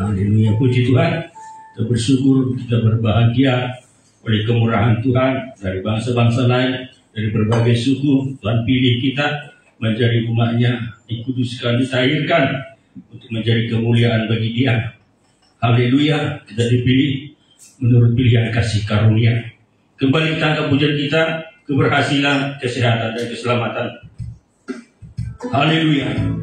Haleluya, puji Tuhan. Kita bersyukur, kita berbahagia oleh kemurahan Tuhan. Dari bangsa-bangsa lain, dari berbagai suku, Tuhan pilih kita menjadi umatnya, dikuduskan, ditahirkan untuk menjadi kemuliaan bagi Dia. Haleluya, kita dipilih menurut pilihan kasih karunia. Kembali kita angkat pujian kita, keberhasilan, kesehatan, dan keselamatan. Haleluya.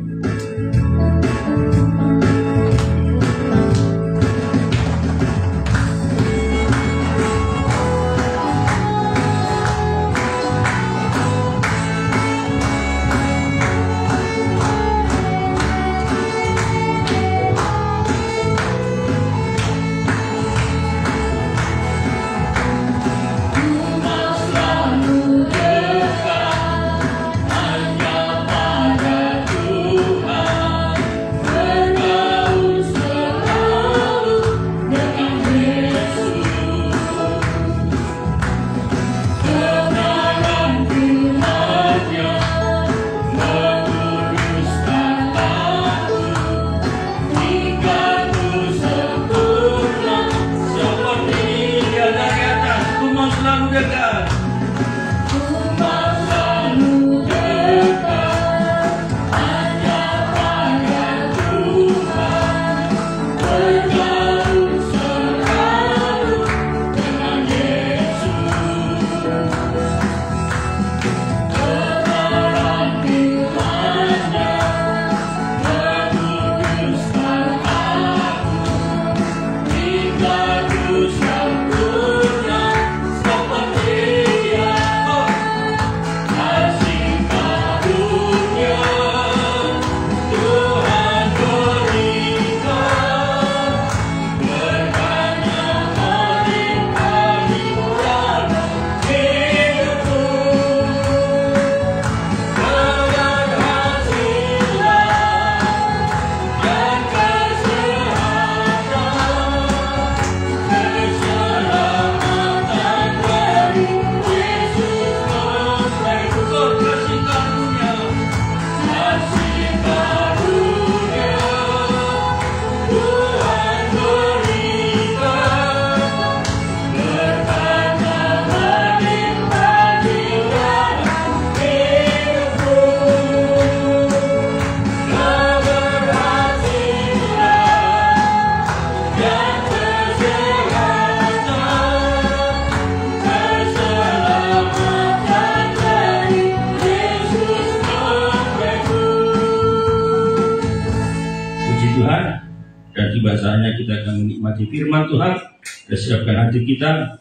Saatnya kita akan menikmati firman Tuhan. Kita siapkan hati kita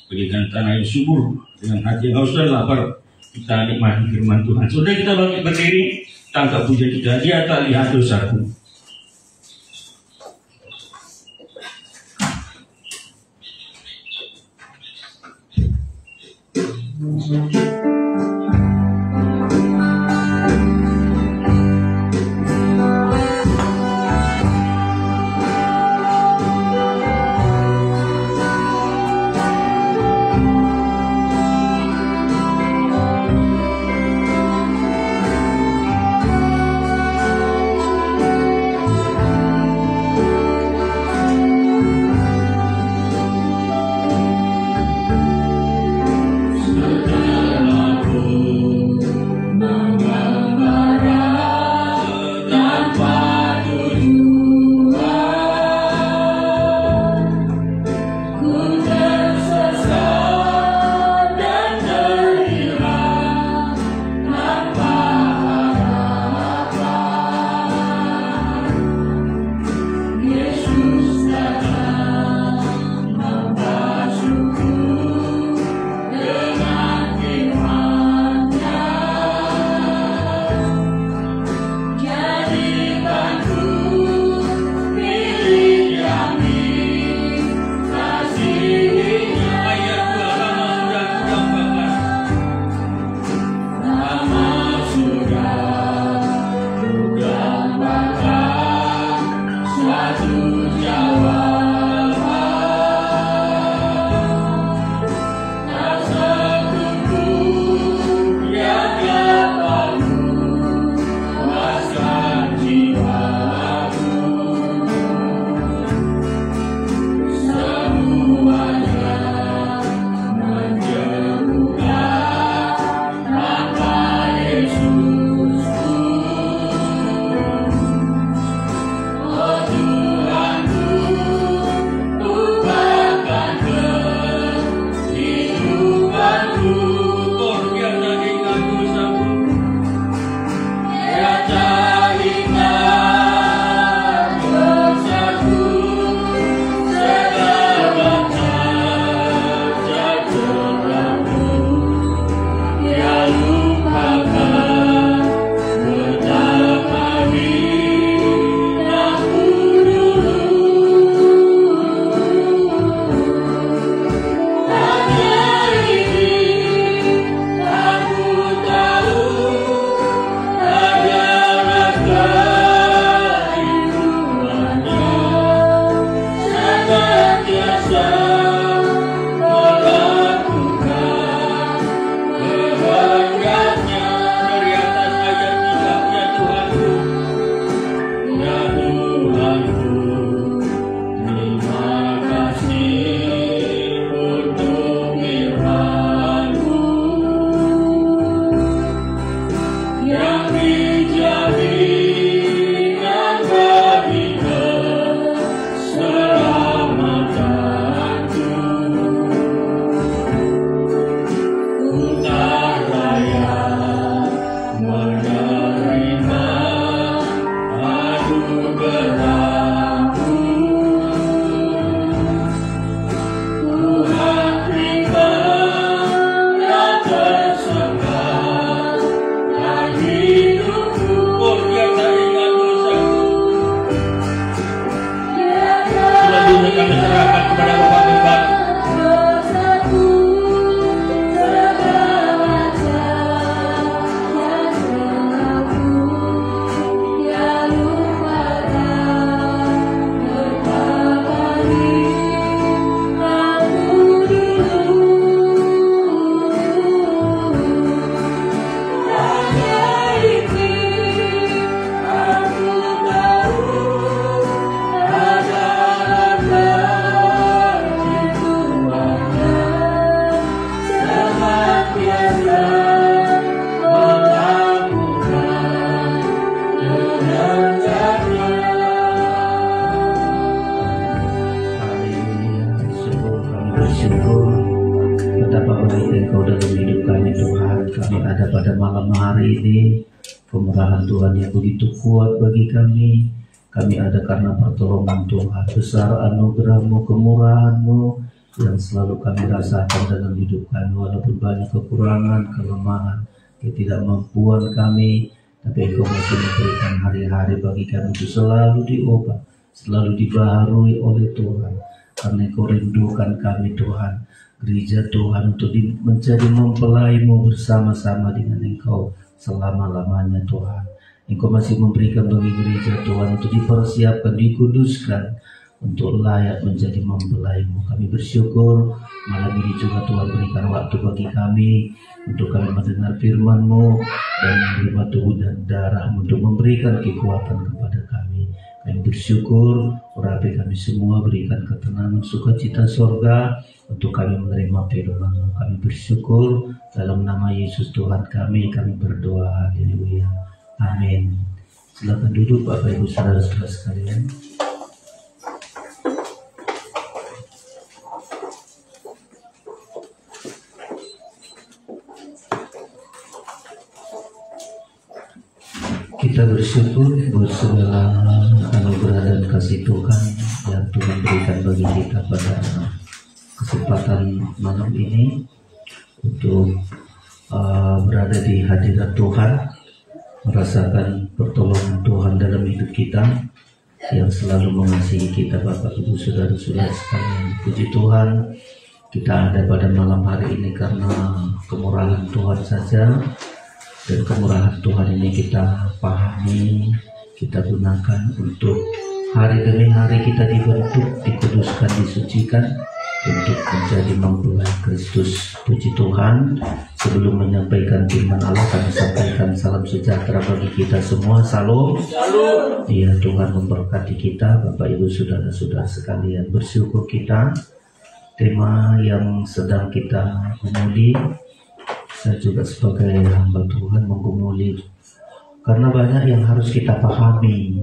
bagaikan tanah yang subur, dengan hati yang haus dan lapar. Kita nikmati firman Tuhan. Sudah kita bangkit berdiri, tangkap pujian kita. Dia tak lihat dosaku. kepada Bapak-Bapak. Pada malam hari ini, kemurahan Tuhan yang begitu kuat bagi kami. Kami ada karena pertolongan Tuhan, besar anugerah-Mu, kemurahan-Mu yang selalu kami rasakan dalam hidup kami. Walaupun banyak kekurangan, kelemahan, ketidakmampuan kami, tapi Engkau masih memberikan hari-hari bagi kami untuk selalu diubah, selalu dibaharui oleh Tuhan. Karena Engkau rindukan kami Tuhan, gereja Tuhan, untuk menjadi mempelai-Mu bersama-sama dengan Engkau selama-lamanya Tuhan. Engkau masih memberikan bagi gereja Tuhan untuk dipersiapkan, dikuduskan untuk layak menjadi mempelai-Mu. Kami bersyukur malam ini juga Tuhan berikan waktu bagi kami untuk kami mendengar firman-Mu dan menerima tubuh dan darah-Mu untuk memberikan kekuatan kepada kami. Kami bersyukur, urapi kami semua, berikan ketenangan, sukacita sorga untuk kami menerima firman-Mu. Kami bersyukur dalam nama Yesus Tuhan kami berdoa. Haleluya. Amin. Silakan duduk Bapak Ibu Saudara-saudara sekalian. Kita bersyukur buat segala anugerah dan kasih Tuhan yang Tuhan berikan bagi kita pada kesempatan malam ini untuk berada di hadirat Tuhan, merasakan pertolongan Tuhan dalam hidup kita yang selalu mengasihi kita. Bapak Ibu Saudara-saudara sekalian, puji Tuhan, kita ada pada malam hari ini karena kemurahan Tuhan saja. Dan kemurahan Tuhan ini kita pahami, kita gunakan untuk hari demi hari kita dibentuk, dikuduskan, disucikan untuk menjadi mempelai Kristus. Puji Tuhan. Sebelum menyampaikan firman Allah, kami sampaikan salam sejahtera bagi kita semua. Salam. Ya, Tuhan memberkati kita, Bapak Ibu Saudara-saudara sekalian. Bersyukur kita, tema yang sedang kita gumuli, saya juga sebagai hamba Tuhan menggumuli karena banyak yang harus kita pahami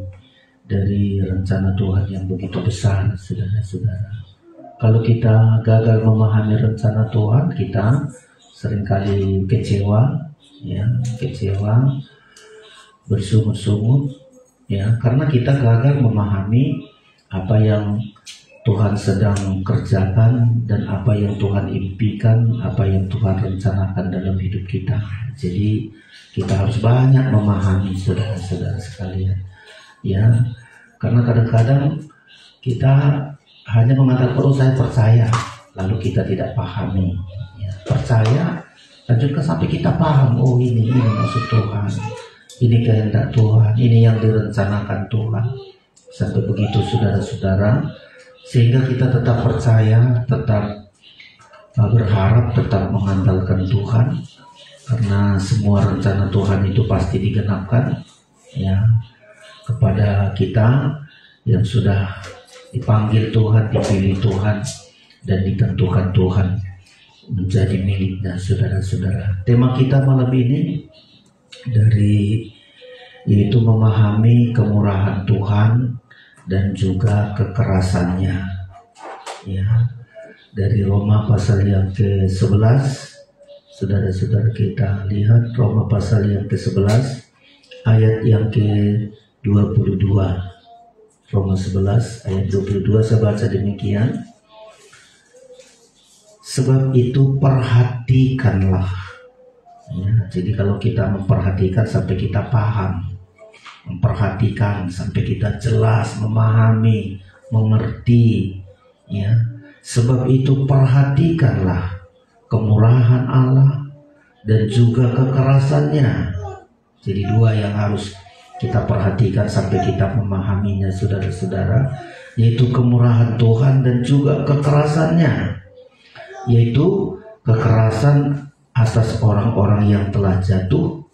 dari rencana Tuhan yang begitu besar, saudara-saudara. Kalau kita gagal memahami rencana Tuhan, kita seringkali kecewa, bersungut-sungut, karena kita gagal memahami apa yang Tuhan sedang kerjakan dan apa yang Tuhan impikan, apa yang Tuhan rencanakan dalam hidup kita. Jadi kita harus banyak memahami, saudara-saudara sekalian. Karena kadang-kadang kita hanya mengatakan, oh saya percaya, lalu kita tidak pahami. Percaya, lanjutkan sampai kita paham, oh ini maksud Tuhan, ini kehendak Tuhan, ini yang direncanakan Tuhan. Sampai begitu, saudara-saudara, sehingga kita tetap percaya, tetap berharap, tetap mengandalkan Tuhan, karena semua rencana Tuhan itu pasti digenapkan kepada kita yang sudah dipanggil Tuhan, dipilih Tuhan, dan ditentukan Tuhan menjadi miliknya, saudara-saudara. Tema kita malam ini yaitu memahami kemurahan Tuhan dan juga kekerasannya. Dari Roma pasal yang ke-11, saudara-saudara, kita lihat Roma pasal yang ke-11 ayat yang ke-22. Roma 11 ayat 22, saya baca demikian. Sebab itu perhatikanlah. Jadi kalau kita memperhatikan sampai kita paham, memperhatikan sampai kita jelas memahami, mengerti, Sebab itu perhatikanlah kemurahan Allah dan juga kekerasannya. Jadi dua yang harus kita perhatikan sampai kita memahaminya, saudara-saudara, yaitu kemurahan Tuhan dan juga kekerasannya, yaitu kekerasan atas orang-orang yang telah jatuh,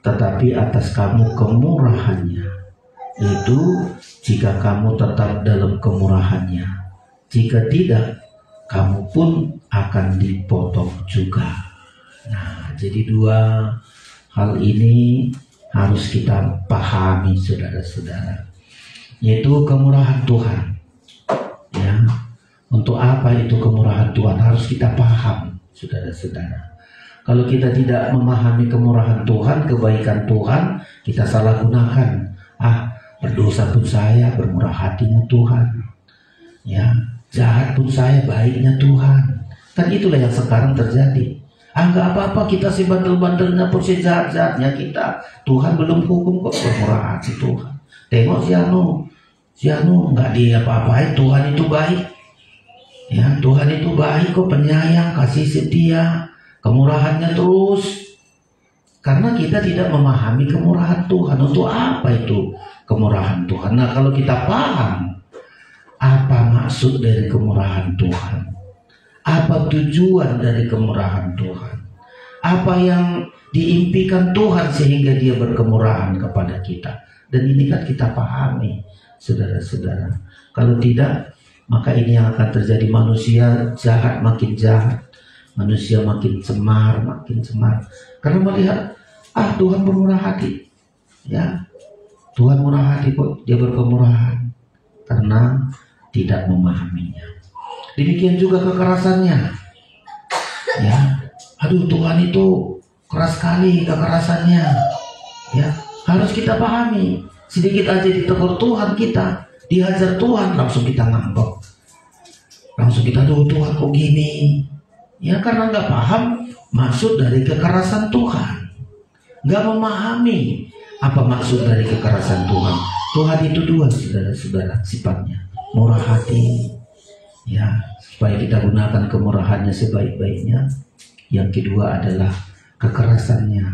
tetapi atas kamu kemurahannya, yaitu jika kamu tetap dalam kemurahannya. Jika tidak, kamu pun akan dipotong juga. Nah, jadi dua hal ini harus kita pahami, saudara-saudara, yaitu kemurahan Tuhan. Ya, untuk apa itu kemurahan Tuhan harus kita paham, saudara-saudara. Kalau kita tidak memahami kemurahan Tuhan, kebaikan Tuhan, kita salah gunakan. Berdosa pun saya, bermurah hatinya Tuhan. Ya, jahat pun saya, baiknya Tuhan. Kan itulah yang sekarang terjadi. Enggak apa-apa, kita si bandel-bandelnya pun si jahat-jahatnya kita, Tuhan belum hukum kok, bermurah hati Tuhan. Tengok si Anu enggak diapa-apain, Tuhan itu baik. Ya, Tuhan itu baik kok, penyayang, kasih setia, kemurahannya terus. Karena kita tidak memahami kemurahan Tuhan. Untuk apa itu kemurahan Tuhan? Nah, kalau kita paham apa maksud dari kemurahan Tuhan, apa tujuan dari kemurahan Tuhan, apa yang diimpikan Tuhan sehingga dia berkemurahan kepada kita, dan ini kan kita pahami, saudara-saudara. Kalau tidak, maka ini yang akan terjadi. Manusia jahat makin jahat, manusia makin cemar, karena melihat Tuhan bermurah hati. Ya, Tuhan murah hati kok, dia berkemurahan, karena tidak memahaminya. Demikian juga kekerasannya. Ya, Tuhan itu keras sekali kekerasannya. Ya, harus kita pahami. Sedikit aja ditegur Tuhan kita, dihajar Tuhan, langsung kita ngambek. Langsung kita, Tuhan kok gini? Ya, karena nggak paham maksud dari kekerasan Tuhan. Nggak memahami apa maksud dari kekerasan Tuhan. Tuhan itu dua, saudara-saudara, sifatnya murah hati. Ya, supaya kita gunakan kemurahannya sebaik-baiknya. Yang kedua adalah kekerasannya.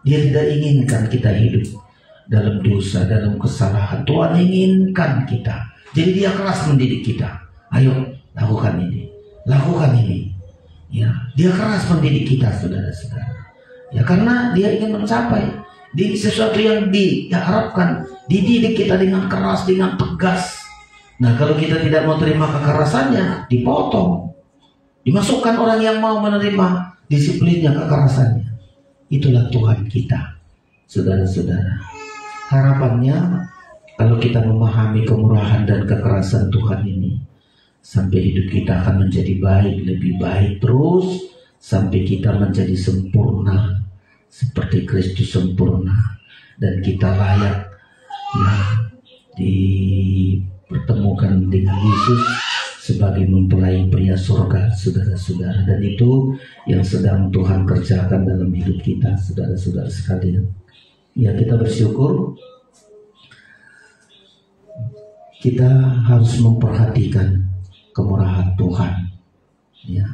Dia tidak inginkan kita hidup dalam dosa, dalam kesalahan. Tuhan inginkan kita. Jadi dia keras mendidik kita. Ayo, lakukan ini, lakukan ini. Ya, dia keras mendidik kita, saudara-saudara. Ya, karena dia ingin mencapai di sesuatu yang diharapkan. Dididik kita dengan keras, dengan tegas. Nah, kalau kita tidak mau terima kekerasannya, dipotong. Dimasukkan orang yang mau menerima disiplinnya, kekerasannya. Itulah Tuhan kita, saudara-saudara. Harapannya, kalau kita memahami kemurahan dan kekerasan Tuhan ini, sampai hidup kita akan menjadi baik, lebih baik terus, sampai kita menjadi sempurna, seperti Kristus sempurna. Dan kita layak dipertemukan dengan Yesus sebagai mempelai pria surga, saudara-saudara. Dan itu yang sedang Tuhan kerjakan dalam hidup kita, saudara-saudara sekalian. Ya, kita bersyukur. Kita harus memperhatikan kemurahan Tuhan. Ya,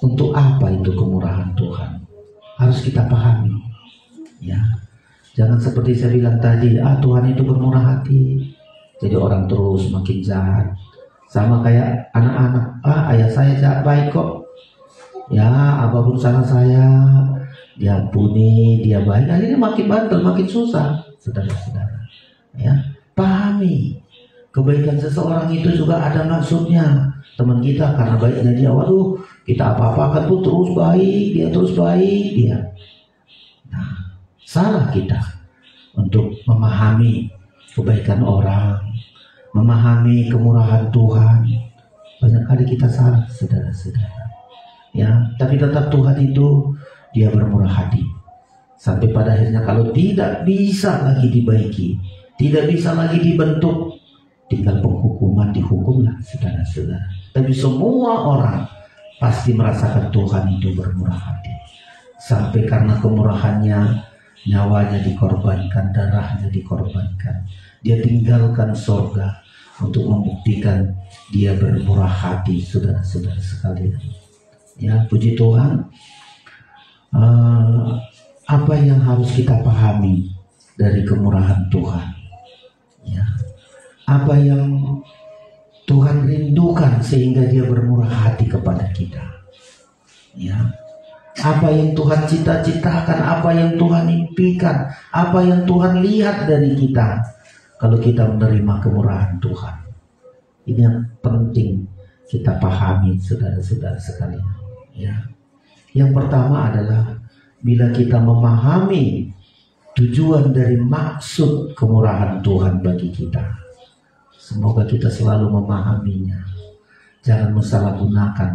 untuk apa itu kemurahan Tuhan? Harus kita pahami. Ya, jangan seperti saya bilang tadi, Tuhan itu bermurah hati, jadi orang terus makin jahat. Sama kayak anak-anak, ayah saya jahat baik kok. Ya, apapun salah saya, diampuni, dia baik. Akhirnya makin bandel, makin susah, saudara-saudara. Ya, pahami kebaikan seseorang itu juga ada maksudnya. Teman kita karena baiknya dia, kita apa-apakan pun terus baik, dia terus baik dia. Nah, salah kita untuk memahami kebaikan orang, memahami kemurahan Tuhan. Banyak kali kita salah, saudara-saudara. Ya, tapi tetap Tuhan itu dia bermurah hati. Sampai pada akhirnya kalau tidak bisa lagi dibaiki, tidak bisa lagi dibentuk, tinggal penghukuman, dihukumlah, saudara-saudara. Tapi semua orang pasti merasakan Tuhan itu bermurah hati. Sampai karena kemurahannya, nyawanya dikorbankan, darahnya dikorbankan. Dia tinggalkan surga untuk membuktikan Dia bermurah hati, saudara-saudara sekalian. Ya, puji Tuhan. Apa yang harus kita pahami dari kemurahan Tuhan? Ya, apa yang Tuhan rindukan sehingga Dia bermurah hati kepada kita? Ya, apa yang Tuhan cita-citakan, apa yang Tuhan impikan, apa yang Tuhan lihat dari kita kalau kita menerima kemurahan Tuhan. Ini yang penting kita pahami, saudara-saudara sekalian. Ya. Yang pertama adalah bila kita memahami tujuan dari maksud kemurahan Tuhan bagi kita. Semoga kita selalu memahaminya. Jangan mensalahgunakan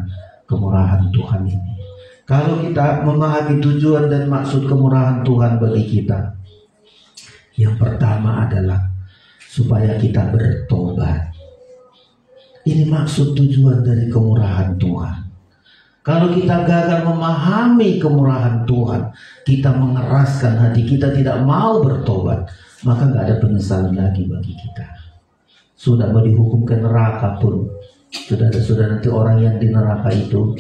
kemurahan Tuhan ini. Kalau kita memahami tujuan dan maksud kemurahan Tuhan bagi kita, yang pertama adalah supaya kita bertobat. Ini maksud tujuan dari kemurahan Tuhan. Kalau kita gagal memahami kemurahan Tuhan, kita mengeraskan hati, kita tidak mau bertobat, maka gak ada penyesalan lagi bagi kita. Sudah mau dihukum ke neraka pun, saudara-saudara, nanti orang yang di neraka itu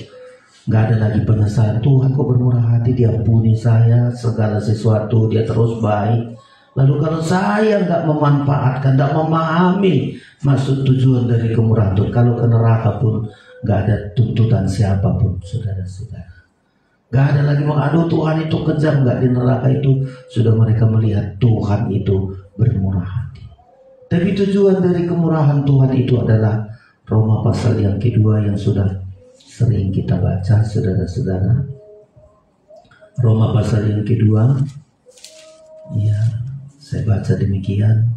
gak ada lagi penyesalan. Tuhan kok bermurah hati, Dia ampuni saya segala sesuatu, Dia terus baik. Lalu kalau saya gak memanfaatkan, gak memahami maksud tujuan dari kemurahan Tuhan, kalau ke neraka pun gak ada tuntutan siapapun, saudara-saudara. Gak ada lagi aduh Tuhan itu kejam, gak. Di neraka itu sudah mereka melihat Tuhan itu bermurah hati. Tapi tujuan dari kemurahan Tuhan itu adalah Roma pasal yang kedua yang sudah sering kita baca, saudara-saudara. Roma pasal yang kedua, ya, saya baca demikian.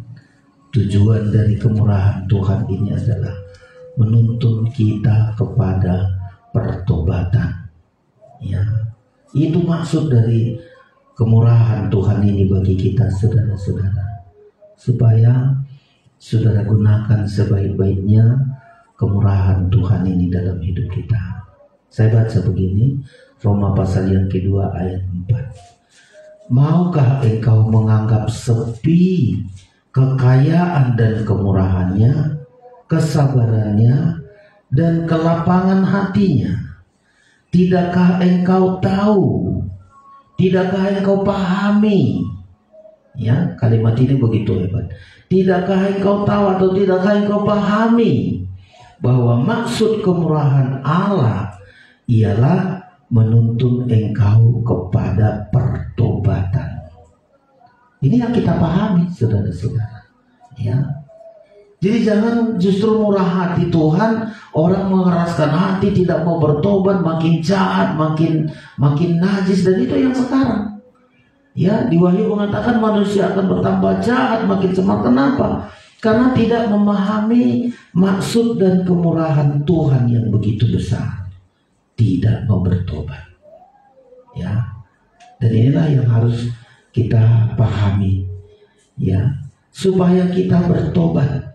Tujuan dari kemurahan Tuhan ini adalah menuntun kita kepada pertobatan. Ya, itu maksud dari kemurahan Tuhan ini bagi kita, saudara-saudara, supaya saudara gunakan sebaik-baiknya kemurahan Tuhan ini dalam hidup kita. Saya baca begini, Roma pasal yang kedua ayat 4. Maukah engkau menganggap sepi kekayaan dan kemurahannya, kesabarannya, dan kelapangan hatinya? Tidakkah engkau tahu? Tidakkah engkau pahami? Ya, kalimat ini begitu hebat. Tidakkah engkau tahu atau tidakkah engkau pahami bahwa maksud kemurahan Allah ialah menuntun engkau kepada pertobatan? Ini yang kita pahami, saudara-saudara. Ya. Jadi jangan justru murah hati Tuhan, orang mengeraskan hati, tidak mau bertobat, makin jahat, makin najis, dan itu yang sekarang. Ya, di Wahyu mengatakan manusia akan bertambah jahat, makin cemar. Kenapa? Karena tidak memahami maksud dan kemurahan Tuhan yang begitu besar. Tidak mau bertobat. Ya. Dan inilah yang harus kita pahami, ya, supaya kita bertobat.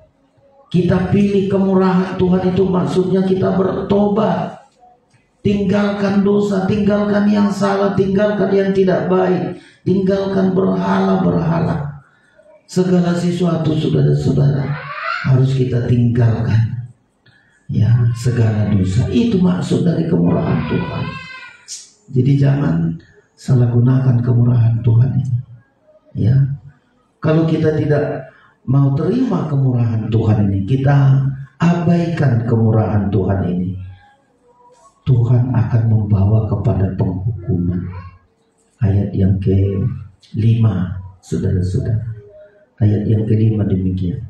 Kita pilih kemurahan Tuhan itu maksudnya kita bertobat, tinggalkan dosa, tinggalkan yang salah, tinggalkan yang tidak baik, tinggalkan berhala-berhala. Segala sesuatu, saudara-saudara, harus kita tinggalkan, ya, segala dosa. Itu maksud dari kemurahan Tuhan. Jadi jangan salah gunakan kemurahan Tuhan ini. Ya, kalau kita tidak mau terima kemurahan Tuhan ini, kita abaikan kemurahan Tuhan ini, Tuhan akan membawa kepada penghukuman. Ayat yang ke-5, saudara-saudara. Ayat yang ke-5 demikian.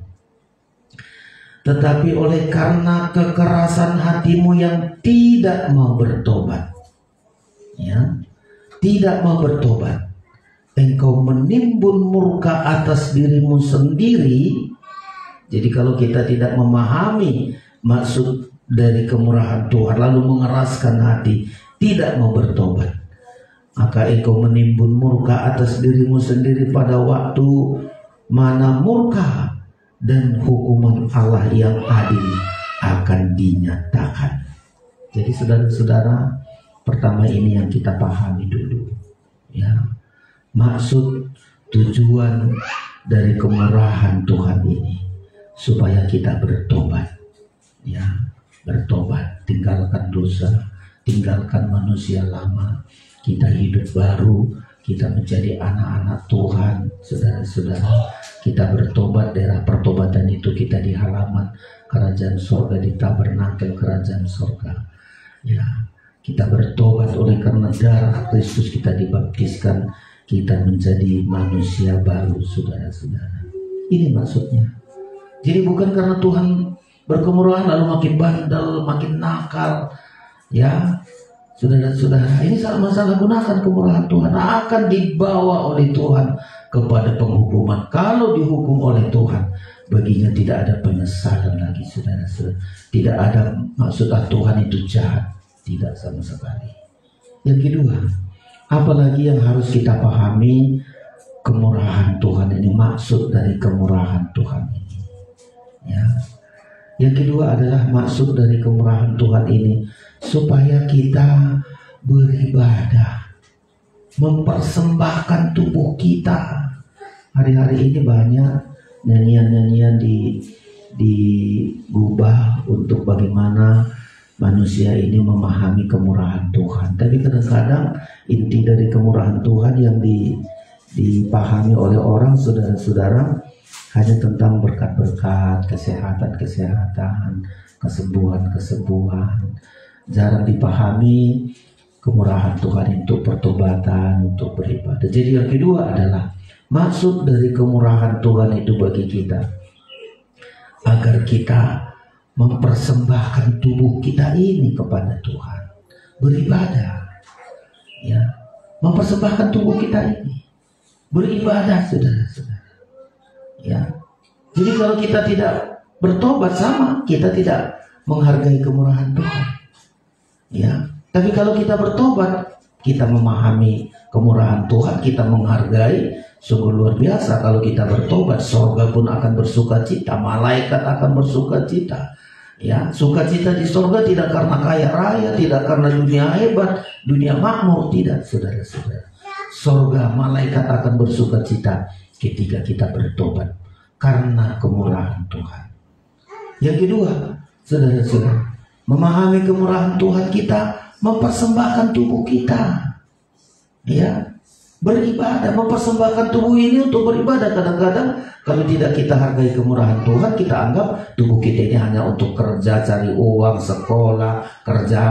Tetapi oleh karena kekerasan hatimu yang tidak mau bertobat, ya, tidak mau bertobat, engkau menimbun murka atas dirimu sendiri. Jadi kalau kita tidak memahami maksud dari kemurahan Tuhan, lalu mengeraskan hati, tidak mau bertobat, maka engkau menimbun murka atas dirimu sendiri pada waktu mana murka dan hukuman Allah yang adil akan dinyatakan. Jadi saudara-saudara, pertama ini yang kita pahami dulu, ya, maksud tujuan dari kemurahan Tuhan ini supaya kita bertobat, ya. dosa, tinggalkan manusia lama, kita hidup baru, kita menjadi anak-anak Tuhan. Saudara-saudara, kita bertobat, daerah pertobatan itu kita di halaman kerajaan sorga, di tabernakel kerajaan sorga. Ya, kita bertobat oleh karena darah Kristus, kita dibaptiskan, kita menjadi manusia baru, saudara-saudara. Ini maksudnya. Jadi bukan karena Tuhan berkemurahan lalu makin bandel, makin nakal. Ya, saudara-saudara, ini salah gunakan kemurahan Tuhan, akan dibawa oleh Tuhan kepada penghukuman. Kalau dihukum oleh Tuhan, baginya tidak ada penyesalan lagi, saudara-saudara. Tidak ada maksud Tuhan itu jahat, tidak sama sekali. Yang kedua, apalagi yang harus kita pahami, kemurahan Tuhan ini, maksud dari kemurahan Tuhan ini. Ya. Yang kedua adalah maksud dari kemurahan Tuhan ini supaya kita beribadah, mempersembahkan tubuh kita. Hari-hari ini banyak nyanyian-nyanyian diubah untuk bagaimana manusia ini memahami kemurahan Tuhan. Tapi kadang-kadang inti dari kemurahan Tuhan yang dipahami oleh orang, saudara-saudara, hanya tentang berkat-berkat, kesehatan-kesehatan, kesembuhan-kesembuhan. Jarang dipahami kemurahan Tuhan untuk pertobatan, untuk beribadah. Jadi yang kedua adalah maksud dari kemurahan Tuhan itu bagi kita, agar kita mempersembahkan tubuh kita ini kepada Tuhan, beribadah. Ya, mempersembahkan tubuh kita ini, beribadah, saudara-saudara. Ya, jadi kalau kita tidak bertobat, sama kita tidak menghargai kemurahan Tuhan. Ya, tapi kalau kita bertobat, kita memahami kemurahan Tuhan, kita menghargai, sungguh luar biasa. Kalau kita bertobat, surga pun akan bersuka cita, malaikat akan bersuka cita. Ya, sukacita di surga tidak karena kaya raya, tidak karena dunia hebat, dunia makmur, tidak, saudara-saudara. Surga, malaikat akan bersuka cita ketika kita bertobat karena kemurahan Tuhan. Yang kedua, saudara-saudara, memahami kemurahan Tuhan, kita mempersembahkan tubuh kita. Ya, beribadah, mempersembahkan tubuh ini untuk beribadah. Kadang-kadang kalau tidak kita hargai kemurahan Tuhan, kita anggap tubuh kita ini hanya untuk kerja, cari uang, sekolah, kerja,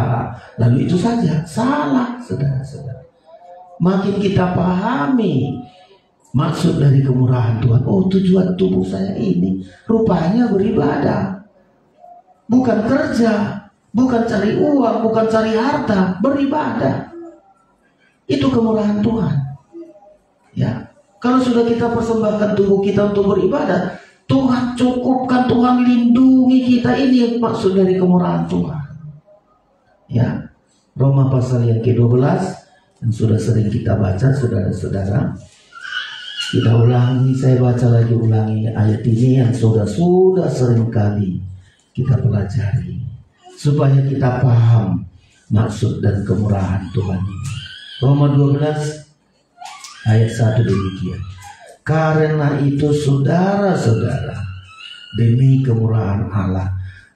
lalu itu saja. Salah, saudara-saudara. Makin kita pahami maksud dari kemurahan Tuhan, oh tujuan tubuh saya ini rupanya beribadah, bukan kerja, bukan cari uang, bukan cari harta, beribadah. Itu kemurahan Tuhan. Ya, kalau sudah kita persembahkan tubuh kita untuk beribadah, Tuhan cukupkan, Tuhan lindungi kita. Ini maksud dari kemurahan Tuhan. Ya, Roma pasal yang ke-12 yang sudah sering kita baca, saudara-saudara. Kita ulangi, saya baca lagi, ulangi ayat ini yang sudah sering kali kita pelajari, supaya kita paham maksud dan kemurahan Tuhan ini. Roma 12 ayat 1 demikian. Karena itu saudara-saudara, demi kemurahan Allah,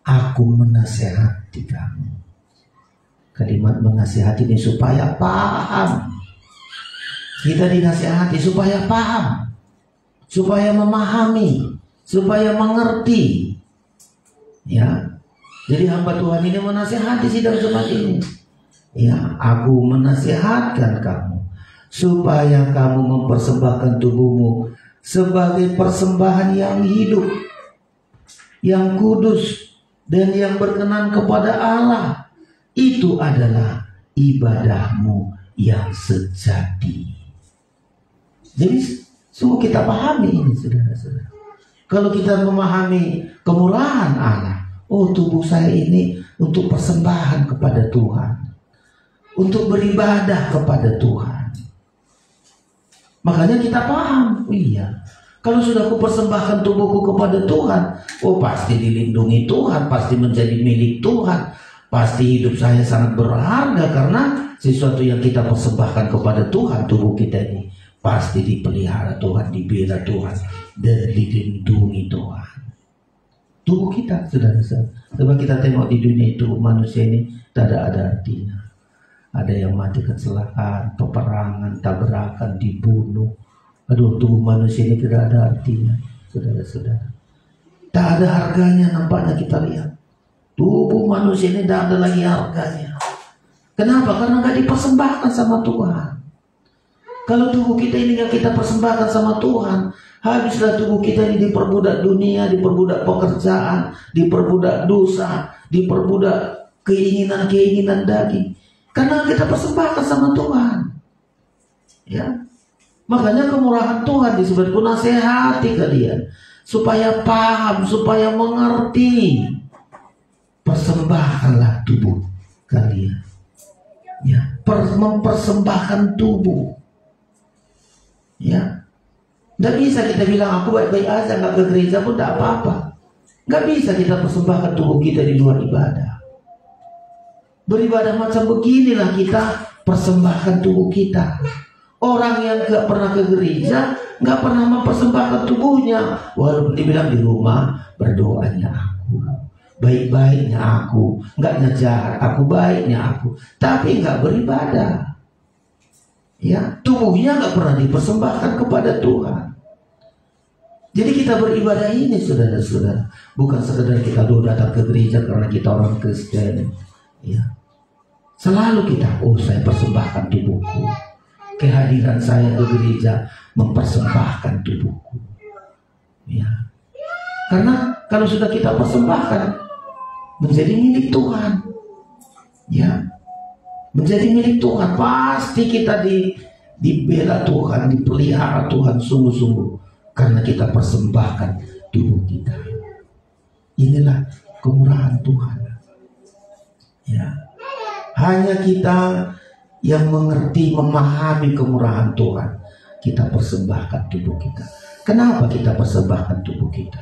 aku menasehati kamu. Kalimat menasehati ini supaya paham. Kita dinasehati supaya paham, supaya memahami, supaya mengerti. Ya, jadi hamba Tuhan ini menasehati sidang jemaat ini. Ya, aku menasihatkan kamu supaya kamu mempersembahkan tubuhmu sebagai persembahan yang hidup, yang kudus, dan yang berkenan kepada Allah. Itu adalah ibadahmu yang sejati. Jadi semua kita pahami ini, saudara-saudara. Kalau kita memahami kemurahan Allah, oh tubuh saya ini untuk persembahan kepada Tuhan, untuk beribadah kepada Tuhan. Makanya kita paham, oh iya, kalau sudah aku persembahkan tubuhku kepada Tuhan, oh pasti dilindungi Tuhan, pasti menjadi milik Tuhan, pasti hidup saya sangat berharga karena sesuatu yang kita persembahkan kepada Tuhan, tubuh kita ini pasti dipelihara Tuhan, dibela Tuhan, dan dilindungi Tuhan. Tubuh kita, saudara-saudara, Coba kita tengok di dunia itu, manusia ini tidak ada artinya. Ada yang mati kecelakaan, peperangan, tabrakan, dibunuh. Aduh, tubuh manusia ini tidak ada artinya, saudara-saudara. Tak ada harganya nampaknya kita lihat. Tubuh manusia ini tidak ada lagi harganya. Kenapa? Karena nggak dipersembahkan sama Tuhan. Kalau tubuh kita ini nggak kita persembahkan sama Tuhan, habislah tubuh kita ini diperbudak dunia, diperbudak pekerjaan, diperbudak dosa, diperbudak keinginan-keinginan daging. Karena kita persembahkan sama Tuhan. Ya, makanya kemurahan Tuhan disebut nasihati kalian supaya paham, supaya mengerti. Persembahkanlah tubuh kalian. Ya, mempersembahkan tubuh. Ya, nggak bisa kita bilang aku baik-baik aja, nggak ke gereja pun tidak apa-apa. Nggak bisa kita persembahkan tubuh kita di luar ibadah. Beribadah macam beginilah kita persembahkan tubuh kita. Orang yang nggak pernah ke gereja nggak pernah mempersembahkan tubuhnya, walaupun dibilang di rumah berdoanya aku, baik-baiknya aku, nggak jahat aku, baiknya aku, tapi nggak beribadah. Ya, tubuhnya nggak pernah dipersembahkan kepada Tuhan. Jadi kita beribadah ini, saudara-saudara, bukan sekedar kita datang ke gereja karena kita orang Kristen. Ya, selalu kita, saya persembahkan tubuhku. Kehadiran saya ke gereja mempersembahkan tubuhku. Ya, karena kalau sudah kita persembahkan, menjadi milik Tuhan. Ya, menjadi milik Tuhan, pasti kita dibela Tuhan, dipelihara Tuhan sungguh-sungguh karena kita persembahkan tubuh kita. Inilah kemurahan Tuhan. Ya, hanya kita yang mengerti, memahami kemurahan Tuhan, kita persembahkan tubuh kita. Kenapa kita persembahkan tubuh kita?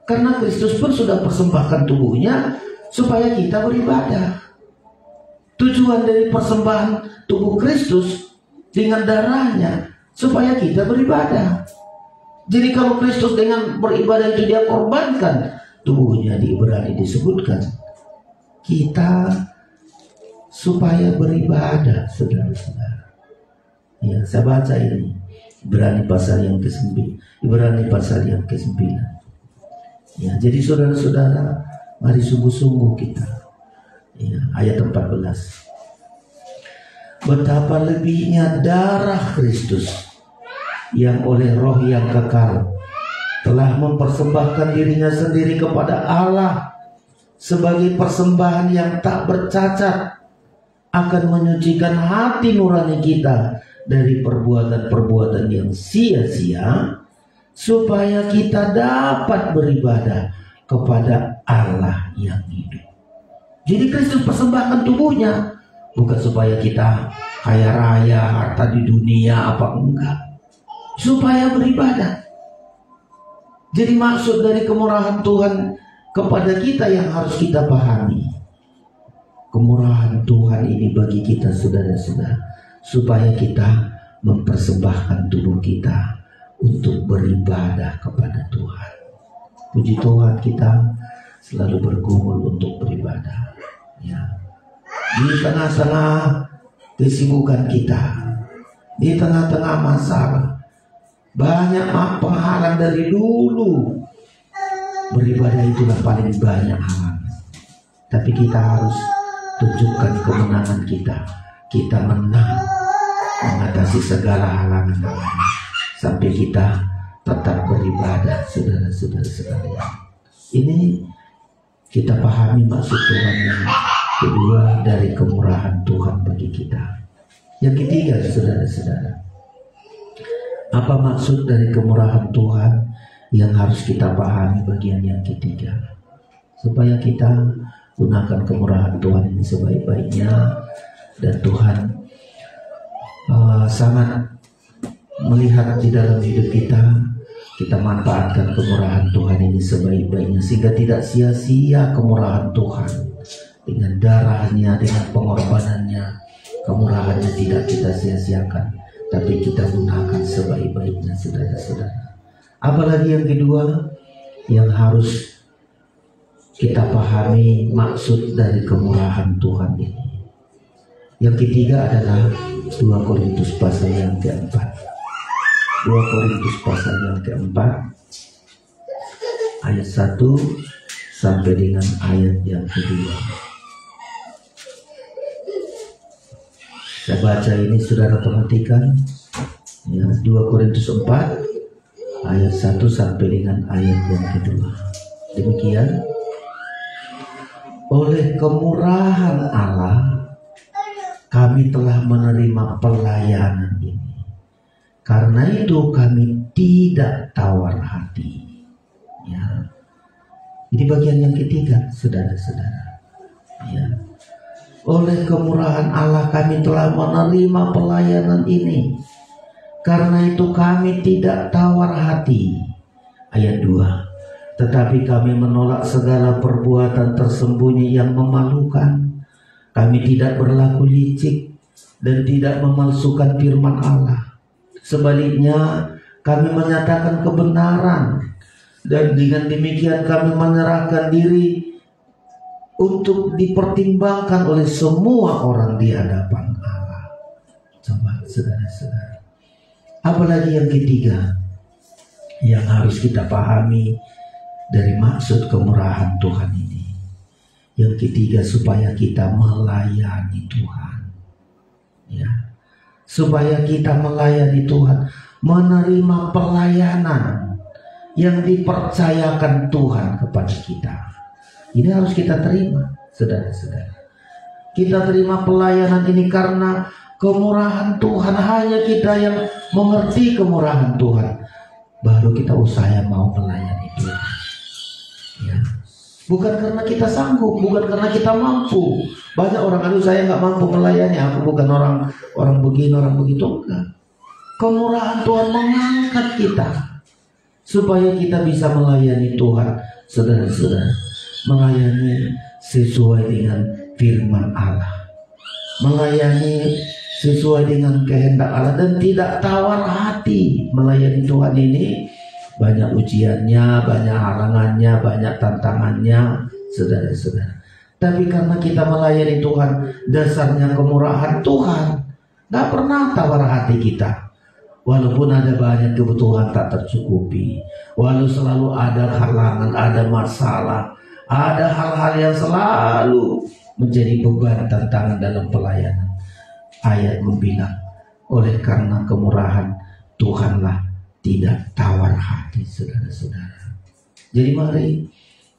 Karena Kristus pun sudah persembahkan tubuhnya supaya kita beribadah. Tujuan dari persembahan tubuh Kristus dengan darahnya supaya kita beribadah. Jadi kalau Kristus dengan beribadah itu dia korbankan tubuhnya, di Ibrani disebutkan kita supaya beribadah, saudara-saudara. Ya, saya baca ini Ibrani pasal yang ke-9. Ibrani pasal yang ke-9. Ya, jadi saudara-saudara, mari sungguh-sungguh kita. Ya, ayat 14. Betapa lebihnya darah Kristus yang oleh roh yang kekal telah mempersembahkan dirinya sendiri kepada Allah sebagai persembahan yang tak bercacat, akan menyucikan hati nurani kita dari perbuatan-perbuatan yang sia-sia, supaya kita dapat beribadah kepada Allah yang hidup. Jadi Kristus persembahkan tubuhnya bukan supaya kita kaya raya, harta di dunia apa enggak, supaya beribadah. Jadi maksud dari kemurahan Tuhan kepada kita yang harus kita pahami. Kemurahan Tuhan ini bagi kita, saudara-saudara, supaya kita mempersembahkan tubuh kita untuk beribadah kepada Tuhan. Puji Tuhan, kita selalu bergumul untuk beribadah. Ya. Di tengah-tengah kesibukan kita, di tengah-tengah masalah, banyak penghalang dari dulu. Beribadah itulah paling banyak halangan. Tapi kita harus tunjukkan kemenangan kita. Kita menang mengatasi segala halangan sampai kita tetap beribadah, saudara-saudara sekalian. Ini kita pahami maksud Tuhan yang kedua dari kemurahan Tuhan bagi kita. Yang ketiga, saudara-saudara, apa maksud dari kemurahan Tuhan yang harus kita pahami bagian yang ketiga, supaya kita gunakan kemurahan Tuhan ini sebaik-baiknya, dan Tuhan sangat melihat di dalam hidup kita manfaatkan kemurahan Tuhan ini sebaik-baiknya, sehingga tidak sia-sia kemurahan Tuhan dengan darahnya, dengan pengorbanannya. Kemurahannya tidak kita sia-siakan, tapi kita gunakan sebaik-baiknya, saudara-saudara. Apalagi yang kedua yang harus kita pahami maksud dari kemurahan Tuhan ini. Yang ketiga adalah 2 Korintus pasal yang keempat. 2 Korintus pasal yang keempat ayat 1 sampai dengan ayat yang kedua. Saya baca ini, saudara perhatikan ya, 2 Korintus 4 ayat 1 sampai dengan ayat yang kedua. Demikian, oleh kemurahan Allah kami telah menerima pelayanan ini. Karena itu kami tidak tawar hati. Ya. Ini bagian yang ketiga, saudara-saudara. Ya. Oleh kemurahan Allah kami telah menerima pelayanan ini. Karena itu kami tidak tawar hati. Ayat 2. Tetapi kami menolak segala perbuatan tersembunyi yang memalukan. Kami tidak berlaku licik dan tidak memalsukan firman Allah. Sebaliknya kami menyatakan kebenaran. Dan dengan demikian kami menyerahkan diri untuk dipertimbangkan oleh semua orang di hadapan Allah. Coba saudara-saudara. Apalagi yang ketiga yang harus kita pahami dari maksud kemurahan Tuhan ini. Yang ketiga, supaya kita melayani Tuhan. Ya. Supaya kita melayani Tuhan, menerima pelayanan yang dipercayakan Tuhan kepada kita. Ini harus kita terima, saudara-saudara. Kita terima pelayanan ini karena kemurahan Tuhan. Hanya kita yang mengerti kemurahan Tuhan, baru kita usaha mau melayani Tuhan. Ya. Bukan karena kita sanggup, bukan karena kita mampu. Banyak orang, aduh saya nggak mampu melayani, aku bukan orang begini, orang begitu. Enggak. Kemurahan Tuhan mengangkat kita supaya kita bisa melayani Tuhan, saudara-saudara. Melayani sesuai dengan firman Allah, melayani sesuai dengan kehendak Allah, dan tidak tawar hati. Melayani Tuhan ini banyak ujiannya, banyak halangannya, banyak tantangannya, saudara-saudara. Tapi karena kita melayani Tuhan, dasarnya kemurahan Tuhan, gak pernah tawar hati kita. Walaupun ada banyak kebutuhan tak tercukupi, walau selalu ada halangan, ada masalah, ada hal-hal yang selalu menjadi beban tantangan dalam pelayanan. Ayat membilang, oleh karena kemurahan Tuhanlah tidak tawar hati, saudara-saudara. Jadi mari,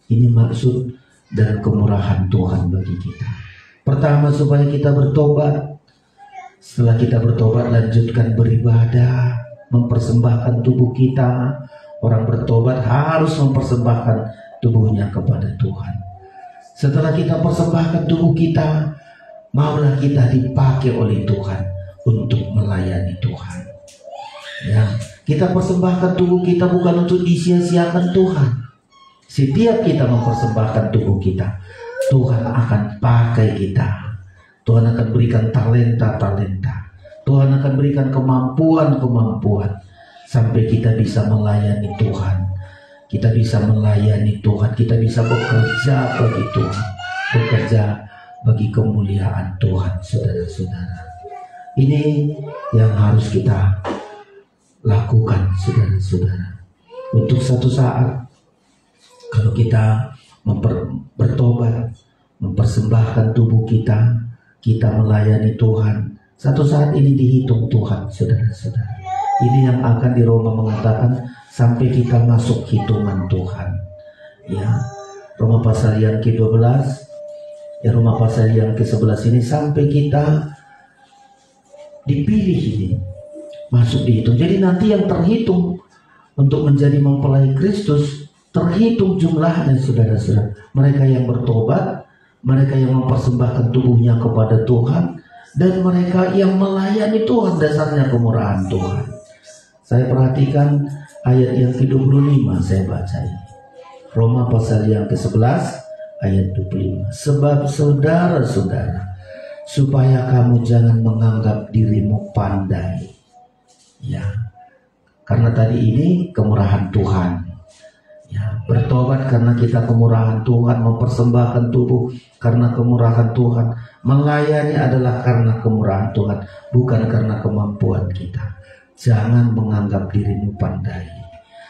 ini maksud dan kemurahan Tuhan bagi kita. Pertama, supaya kita bertobat. Setelah kita bertobat, lanjutkan beribadah, mempersembahkan tubuh kita. Orang bertobat harus mempersembahkan tubuhnya kepada Tuhan. Setelah kita persembahkan tubuh kita, maulah kita dipakai oleh Tuhan untuk melayani Tuhan. Ya, kita persembahkan tubuh kita bukan untuk disia-siakan Tuhan. Setiap kita mempersembahkan tubuh kita, Tuhan akan pakai kita. Tuhan akan berikan talenta-talenta. Tuhan akan berikan kemampuan-kemampuan sampai kita bisa melayani Tuhan. Kita bisa melayani Tuhan, kita bisa bekerja bagi Tuhan, bekerja bagi kemuliaan Tuhan, saudara-saudara. Ini yang harus kita lakukan, saudara-saudara. Untuk satu saat, kalau kita bertobat, mempersembahkan tubuh kita, kita melayani Tuhan, satu saat ini dihitung Tuhan, saudara-saudara. Ini yang akan di Roma mengatakan sampai kita masuk hitungan Tuhan. Ya, Roma pasal yang ke-12, ya Roma pasal yang ke-11 ini sampai kita dipilih ini masuk dihitung. Jadi nanti yang terhitung untuk menjadi mempelai Kristus terhitung jumlahnya, saudara-saudara. Mereka yang bertobat, mereka yang mempersembahkan tubuhnya kepada Tuhan, dan mereka yang melayani Tuhan, dasarnya kemurahan Tuhan. Saya perhatikan ayat yang ke-25, saya baca ini. Roma pasal yang ke-11 ayat 25. Sebab saudara-saudara, supaya kamu jangan menganggap dirimu pandai. Ya, karena tadi ini kemurahan Tuhan. Ya, bertobat karena kita kemurahan Tuhan, mempersembahkan tubuh karena kemurahan Tuhan, melayani adalah karena kemurahan Tuhan, bukan karena kemampuan kita. Jangan menganggap dirimu pandai.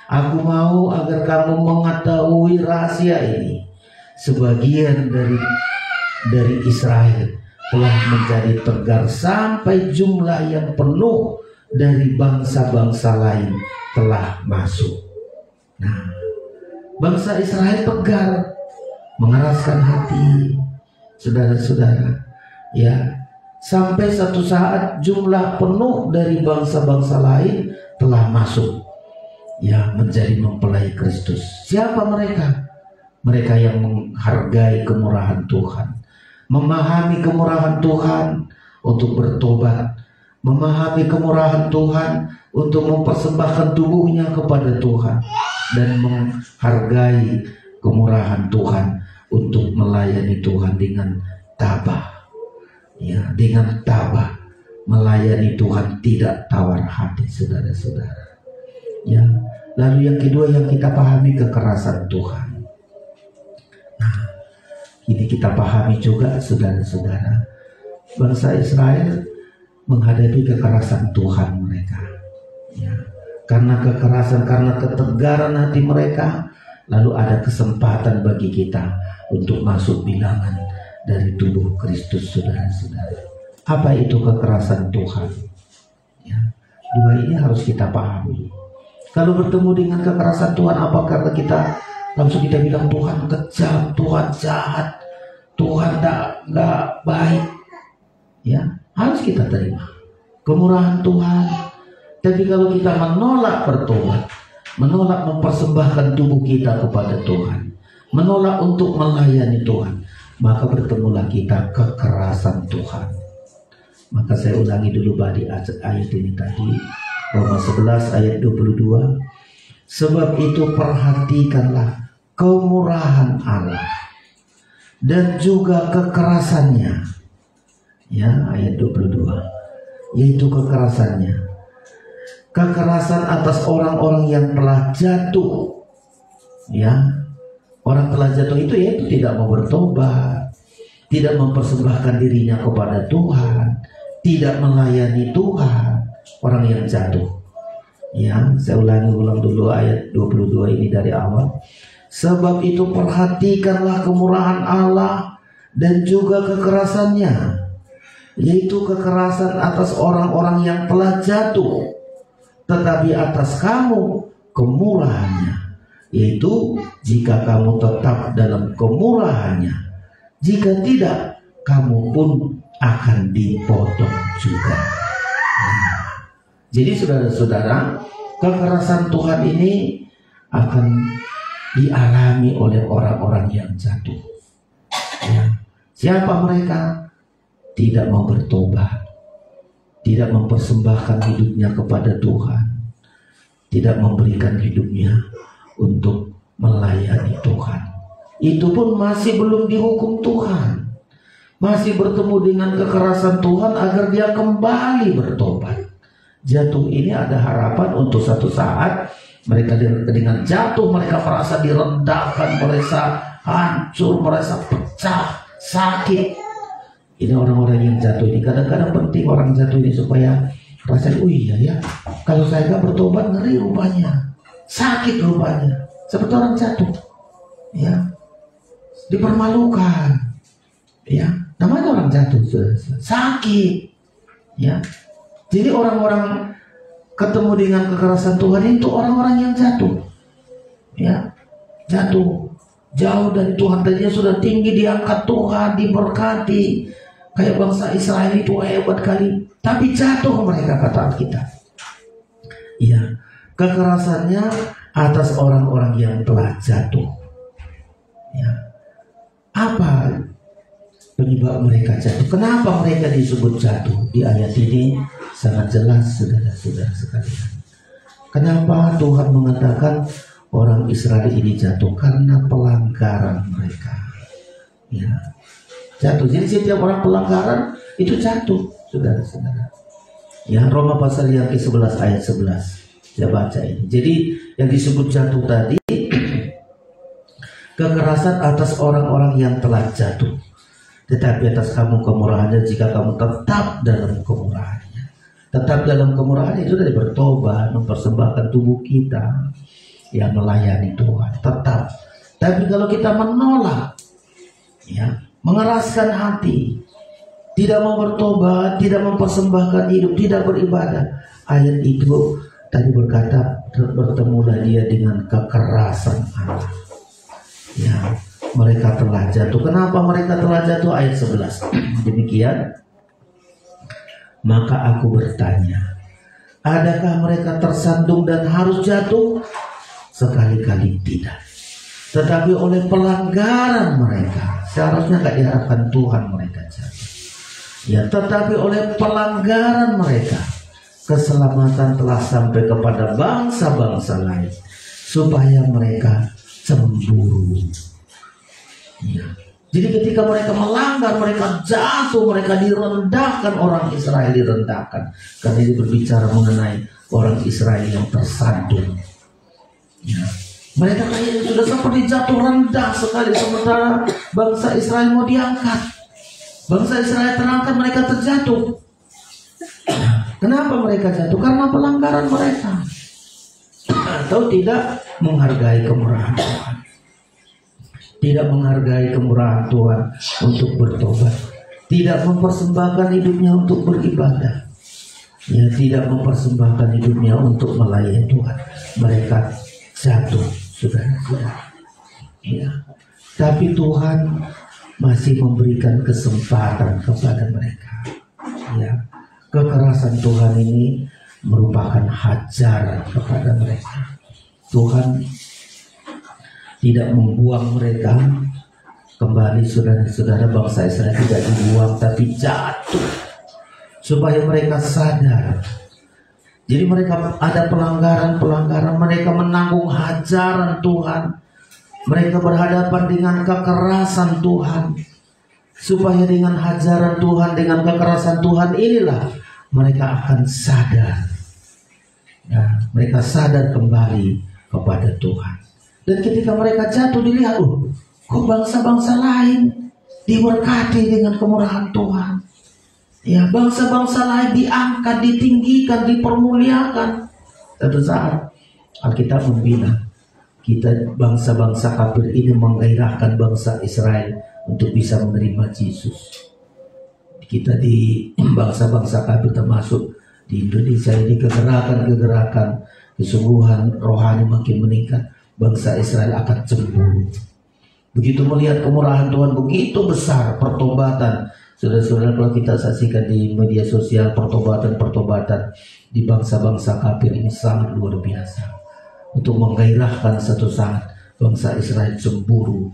Aku mau agar kamu mengetahui rahasia ini. Sebagian dari Israel telah menjadi tegar sampai jumlah yang penuh dari bangsa-bangsa lain telah masuk. Nah, bangsa Israel tegar, mengeraskan hati, saudara-saudara, ya, sampai satu saat jumlah penuh dari bangsa-bangsa lain telah masuk, ya, menjadi mempelai Kristus. Siapa mereka? Mereka yang menghargai kemurahan Tuhan, memahami kemurahan Tuhan untuk bertobat, memahami kemurahan Tuhan untuk mempersembahkan tubuhnya kepada Tuhan, dan menghargai kemurahan Tuhan untuk melayani Tuhan dengan tabah, ya, dengan tabah melayani Tuhan, tidak tawar hati, saudara-saudara. Ya, lalu yang kedua yang kita pahami, kekerasan Tuhan. Nah, ini kita pahami juga, saudara-saudara, bangsa Israel menghadapi kekerasan Tuhan mereka, ya, karena kekerasan, karena ketegaran hati mereka. Lalu ada kesempatan bagi kita untuk masuk bilangan dari tubuh Kristus, saudara-saudara. Apa itu kekerasan Tuhan? Ya, dua ini harus kita pahami. Kalau bertemu dengan kekerasan Tuhan, apa karena kita langsung kita bilang Tuhan kejam, Tuhan jahat, Tuhan nggak baik? Ya, harus kita terima kemurahan Tuhan. Tapi kalau kita menolak bertobat, menolak mempersembahkan tubuh kita kepada Tuhan, menolak untuk melayani Tuhan, maka bertemulah kita kekerasan Tuhan. Maka saya ulangi dulu badi ayat ini tadi, Roma 11 ayat 22. Sebab itu perhatikanlah kemurahan Allah dan juga kekerasannya. Ya, ayat 22, yaitu kekerasannya. Kekerasan atas orang-orang yang telah jatuh. Ya, orang telah jatuh itu yaitu tidak mau bertobat, tidak mempersembahkan dirinya kepada Tuhan, tidak melayani Tuhan. Orang yang jatuh. Ya, saya ulang dulu ayat 22 ini dari awal. Sebab itu perhatikanlah kemurahan Allah dan juga kekerasannya, yaitu kekerasan atas orang-orang yang telah jatuh, tetapi atas kamu kemurahannya, yaitu jika kamu tetap dalam kemurahannya, jika tidak kamu pun akan dipotong juga. Jadi saudara-saudara, kekerasan Tuhan ini akan dialami oleh orang-orang yang jatuh. Ya. Siapa mereka? Tidak mau bertobat, tidak mempersembahkan hidupnya kepada Tuhan, tidak memberikan hidupnya untuk melayani Tuhan. Itu pun masih belum dihukum Tuhan, masih bertemu dengan kekerasan Tuhan agar dia kembali bertobat. Jatuh ini ada harapan untuk satu saat mereka dengan jatuh mereka merasa direndahkan, merasa hancur, merasa pecah, sakit. Ini orang-orang yang jatuh ini. Kadang-kadang penting orang jatuh ini supaya rasanya, oh iya ya, kalau saya gak bertobat ngeri rupanya, sakit rupanya, seperti orang jatuh, ya, dipermalukan, ya, namanya orang jatuh, sakit, ya. Jadi orang-orang ketemu dengan kekerasan Tuhan itu orang-orang yang jatuh, ya, jatuh jauh dari Tuhan. Tadinya sudah tinggi diangkat Tuhan, diberkati, kayak bangsa Israel itu hebat kali, tapi jatuh mereka, kata kita. Ya, kekerasannya atas orang-orang yang telah jatuh. Ya, apa penyebab mereka jatuh? Kenapa mereka disebut jatuh? Di ayat ini sangat jelas, saudara-saudara sekalian. Kenapa Tuhan mengatakan orang Israel ini jatuh? Karena pelanggaran mereka. Ya, jatuh. Jadi setiap orang pelanggaran itu jatuh, saudara-saudara. Ya, Roma pasal yang ke-11 ayat 11. Saya baca ini. Jadi yang disebut jatuh tadi kekerasan atas orang-orang yang telah jatuh, tetapi atas kamu kemurahannya jika kamu tetap dalam kemurahannya. Tetap dalam kemurahannya itu dari bertobat, mempersembahkan tubuh kita yang melayani Tuhan. Tetap. Tapi kalau kita menolak, ya, mengeraskan hati, tidak mau bertobat, tidak mempersembahkan hidup, tidak beribadah, ayat itu tadi berkata bertemulah dia dengan kekerasan Allah. Ya, mereka telah jatuh. Kenapa mereka telah jatuh? Ayat 11. Demikian. Maka aku bertanya, adakah mereka tersandung dan harus jatuh? Sekali-kali tidak. Tetapi oleh pelanggaran mereka, seharusnya gak diharapkan Tuhan mereka jatuh. Ya, tetapi oleh pelanggaran mereka, keselamatan telah sampai kepada bangsa-bangsa lain, supaya mereka cemburu. Ya. Jadi ketika mereka melanggar, mereka jatuh, mereka direndahkan, orang Israel direndahkan. Karena ini berbicara mengenai orang Israel yang tersandung. Ya. Mereka kayaknya sudah seperti jatuh rendah sekali, sementara bangsa Israel mau diangkat. Bangsa Israel terangkat, mereka terjatuh. Kenapa mereka jatuh? Karena pelanggaran mereka, atau tidak menghargai kemurahan Tuhan. Tidak menghargai kemurahan Tuhan untuk bertobat. Tidak mempersembahkan hidupnya untuk beribadah. Ya, tidak mempersembahkan hidupnya untuk melayani Tuhan. Mereka jatuh, saudara-saudara. Ya. Tapi Tuhan masih memberikan kesempatan kepada mereka. Ya. Kekerasan Tuhan ini merupakan hajaran kepada mereka. Tuhan tidak membuang mereka kembali, saudara-saudara. Bangsa Israel tidak dibuang, tapi jatuh supaya mereka sadar. Jadi mereka ada pelanggaran-pelanggaran, mereka menanggung hajaran Tuhan, mereka berhadapan dengan kekerasan Tuhan, supaya dengan hajaran Tuhan, dengan kekerasan Tuhan inilah mereka akan sadar. Ya, mereka sadar kembali kepada Tuhan. Dan ketika mereka jatuh, dilihat, kok bangsa-bangsa lain diberkati dengan kemurahan Tuhan. Ya, bangsa-bangsa lain diangkat, ditinggikan, dipermuliakan. Satu saat Alkitab membina kita, bangsa-bangsa kafir ini menggairahkan bangsa Israel untuk bisa menerima Yesus. Kita di bangsa-bangsa kafir, termasuk di Indonesia ini, kegerakan-kegerakan kesungguhan rohani makin meningkat. Bangsa Israel akan cemburu. Begitu melihat kemurahan Tuhan begitu besar, pertobatan. Saudara-saudara, kalau kita saksikan di media sosial, pertobatan di bangsa-bangsa kafir ini sangat luar biasa. Untuk menggairahkan satu saat bangsa Israel cemburu,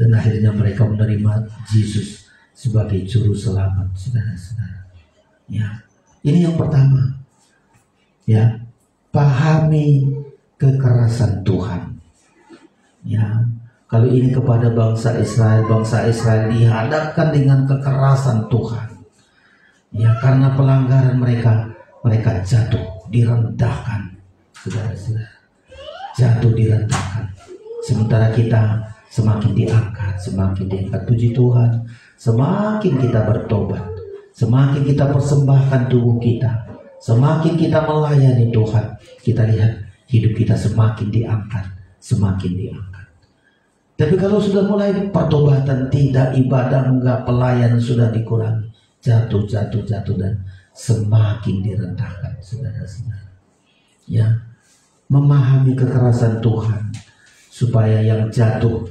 dan akhirnya mereka menerima Yesus sebagai juru selamat, saudara-saudara. Ya, ini yang pertama. Ya, pahami kekerasan Tuhan. Ya, kalau ini kepada bangsa Israel dihadapkan dengan kekerasan Tuhan. Ya, karena pelanggaran mereka jatuh, direndahkan, saudara-saudara. Jatuh, direndahkan. Sementara kita semakin diangkat. Puji Tuhan, semakin kita bertobat, semakin kita persembahkan tubuh kita, semakin kita melayani Tuhan, kita lihat hidup kita semakin diangkat. Tapi kalau sudah mulai pertobatan, tidak ibadah, enggak pelayan, sudah dikurangi, jatuh dan semakin direndahkan, saudara-saudara. Ya, memahami kekerasan Tuhan supaya yang jatuh,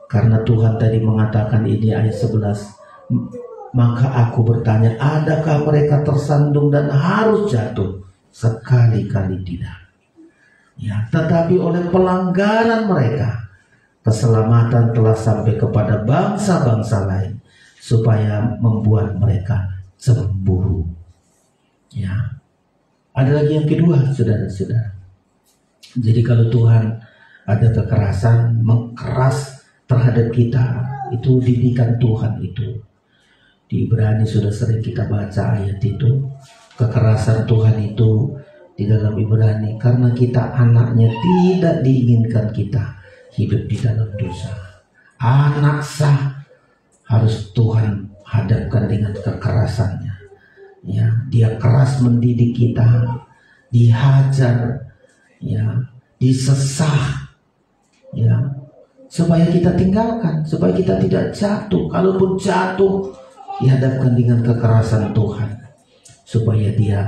karena Tuhan tadi mengatakan ini ayat 11, maka aku bertanya, adakah mereka tersandung dan harus jatuh? Sekali-kali tidak. Ya, tetapi oleh pelanggaran mereka, keselamatan telah sampai kepada bangsa-bangsa lain, supaya membuat mereka cemburu. Ya, ada lagi yang kedua, saudara-saudara. Jadi kalau Tuhan ada kekerasan, mengkeras terhadap kita, itu didikan Tuhan itu. Di Ibrani sudah sering kita baca ayat itu. Kekerasan Tuhan itu di dalam Ibrani, karena kita anaknya, tidak diinginkan kita hidup di dalam dosa. anak sah harus Tuhan hadapkan dengan kekerasannya. Ya, dia keras mendidik kita, dihajar, ya, disesah, ya, supaya kita tinggalkan, supaya kita tidak jatuh. Kalaupun jatuh, dihadapkan dengan kekerasan Tuhan, supaya dia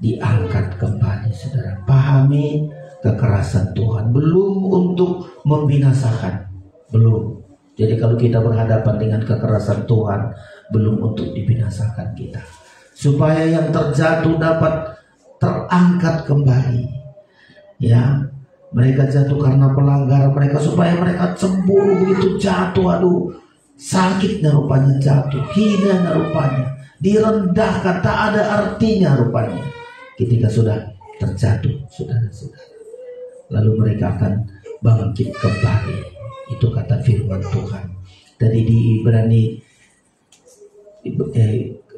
diangkat kembali. Saudara, pahami kekerasan Tuhan belum untuk membinasakan, belum. Jadi kalau kita berhadapan dengan kekerasan Tuhan, belum untuk dibinasakan kita, supaya yang terjatuh dapat terangkat kembali. Ya, mereka jatuh karena pelanggaran mereka, supaya mereka cemburu begitu jatuh, aduh, sakitnya rupanya jatuh, hina rupanya, direndahkan, tak ada artinya rupanya ketika sudah terjatuh, saudara-saudara. Lalu mereka akan bangkit kembali. Itu kata firman Tuhan. Tadi di Ibrani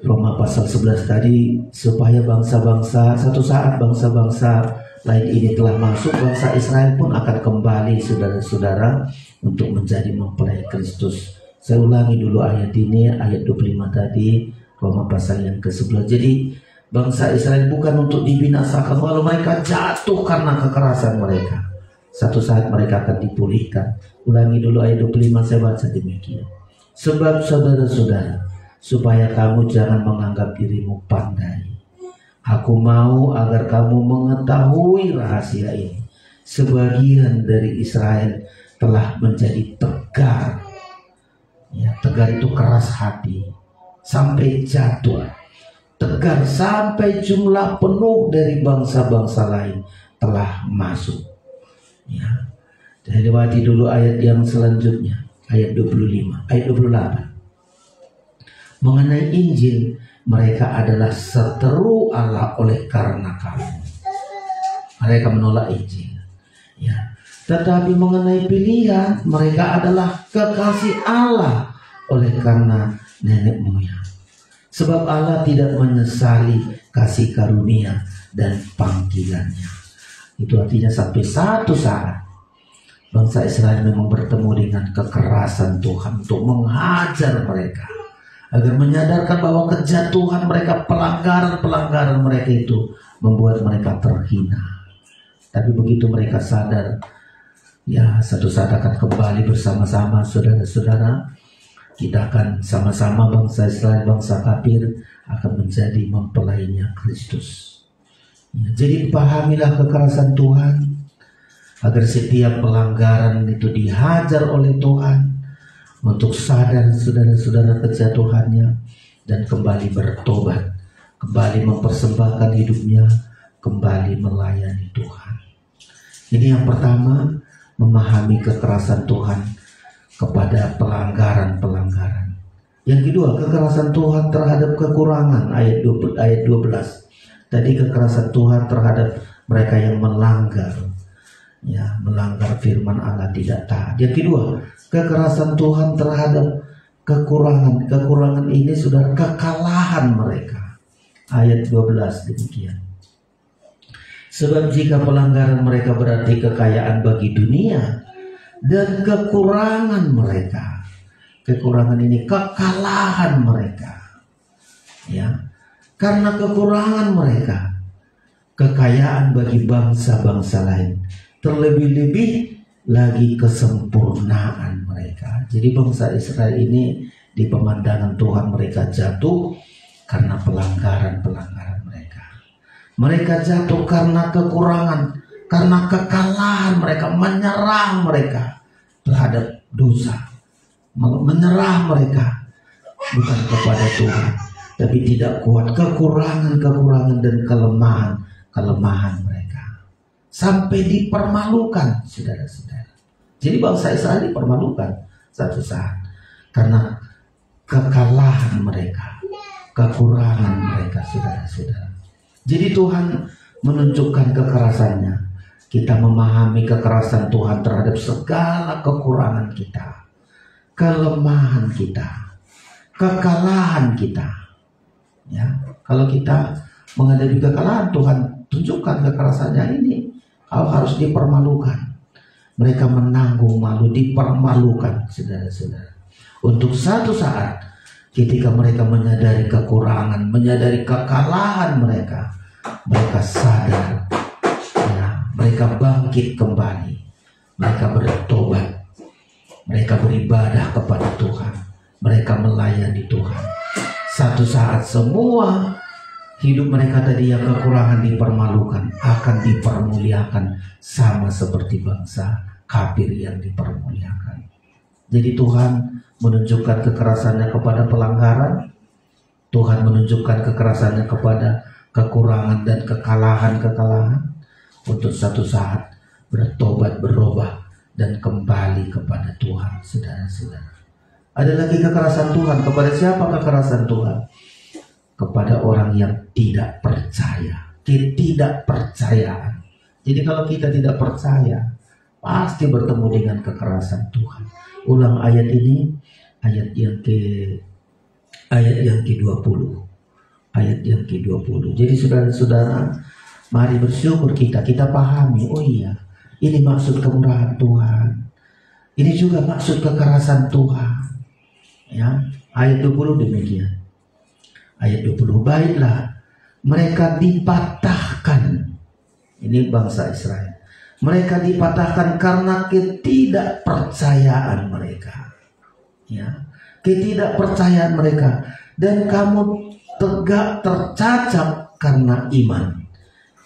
Roma pasal 11 tadi, supaya bangsa-bangsa, satu saat bangsa-bangsa lain ini telah masuk, bangsa Israel pun akan kembali, saudara-saudara, untuk menjadi mempelai Kristus. Saya ulangi dulu ayat ini, ayat 25 tadi, Roma pasal yang ke-11. Jadi bangsa Israel bukan untuk dibinasakan, walau mereka jatuh karena kekerasan mereka. Satu saat mereka akan dipulihkan. Ulangi dulu ayat 25, saya baca demikian. Sebab saudara-saudara, supaya kamu jangan menganggap dirimu pandai, aku mau agar kamu mengetahui rahasia ini. Sebagian dari Israel telah menjadi tegar. Ya, tegar itu keras hati sampai jatuh. Tegar sampai jumlah penuh dari bangsa-bangsa lain telah masuk. Ya. Jadi lewati dulu ayat yang selanjutnya, ayat 25, ayat 28. Mengenai Injil, mereka adalah seteru Allah oleh karena kamu. Mereka menolak Injil. Ya. Tetapi mengenai pilihan, mereka adalah kekasih Allah oleh karena nenek moyang. Sebab Allah tidak menyesali kasih karunia dan panggilannya. Itu artinya sampai satu saat bangsa Israel memang bertemu dengan kekerasan Tuhan untuk menghajar mereka, agar menyadarkan bahwa kejatuhan mereka, pelanggaran mereka itu membuat mereka terhina. Tapi begitu mereka sadar, ya satu saat akan kembali bersama-sama, saudara-saudara. Kita akan sama-sama, bangsa Israel, bangsa kafir, akan menjadi mempelainya Kristus. Ya, jadi pahamilah kekerasan Tuhan, agar setiap pelanggaran itu dihajar oleh Tuhan, untuk sadar saudara-saudara kejatuhannya, dan kembali bertobat, kembali mempersembahkan hidupnya, kembali melayani Tuhan. Ini yang pertama, memahami kekerasan Tuhan kepada pelanggaran-pelanggaran. Yang kedua, kekerasan Tuhan terhadap kekurangan, ayat 12. Tadi kekerasan Tuhan terhadap mereka yang melanggar, ya, melanggar firman Allah, tidak taat. Yang kedua, kekerasan Tuhan terhadap kekurangan. Kekurangan ini sudah kekalahan mereka. Ayat 12 demikian. Sebab jika pelanggaran mereka berarti kekayaan bagi dunia, dan kekurangan mereka, kekurangan ini kekalahan mereka, ya, karena kekurangan mereka, kekayaan bagi bangsa-bangsa lain, terlebih-lebih lagi kesempurnaan mereka. Jadi bangsa Israel ini di pemandangan Tuhan mereka jatuh karena pelanggaran mereka. Mereka jatuh karena kekurangan, karena kekalahan mereka, menyerah mereka terhadap dosa, menyerah mereka bukan kepada Tuhan, tapi tidak kuat, kekurangan dan kelemahan mereka, sampai dipermalukan, saudara-saudara. Jadi bangsa Israel dipermalukan satu saat karena kekalahan mereka, kekurangan mereka, saudara-saudara. Jadi Tuhan menunjukkan kekerasannya. Kita memahami kekerasan Tuhan terhadap segala kekurangan kita, kelemahan kita, kekalahan kita. Ya, kalau kita menghadapi kekalahan, Tuhan tunjukkan kekerasannya ini. Kau harus dipermalukan. Mereka menanggung malu, dipermalukan, saudara-saudara. Untuk satu saat ketika mereka menyadari kekurangan, menyadari kekalahan mereka, mereka sadar, ya, mereka bangkit kembali, mereka bertobat, mereka beribadah kepada Tuhan, mereka melayani Tuhan. Satu saat semua hidup mereka tadi yang kekurangan, dipermalukan, akan dipermuliakan sama seperti bangsa kafir yang dipermuliakan. Jadi Tuhan menunjukkan kekerasannya kepada pelanggaran, Tuhan menunjukkan kekerasannya kepada kekurangan dan kekalahan-kekalahan, untuk satu saat bertobat, berubah, dan kembali kepada Tuhan, saudara-saudara. Ada lagi kekerasan Tuhan. Kepada siapa kekerasan Tuhan? Kepada orang yang tidak percaya, ketidakpercayaan. Jadi kalau kita tidak percaya, pasti bertemu dengan kekerasan Tuhan. Ulang ayat ini, ayat yang ke-20. Ayat yang ke-20. Jadi saudara-saudara, mari bersyukur kita pahami, oh iya, ini maksud kemurahan Tuhan. Ini juga maksud kekerasan Tuhan. Ya, ayat 20 demikian. Ayat 20, baiklah, mereka dipatahkan. Ini bangsa Israel. Mereka dipatahkan karena ketidakpercayaan mereka. Ya, ketidakpercayaan mereka. Dan kamu tegak tercacat karena iman.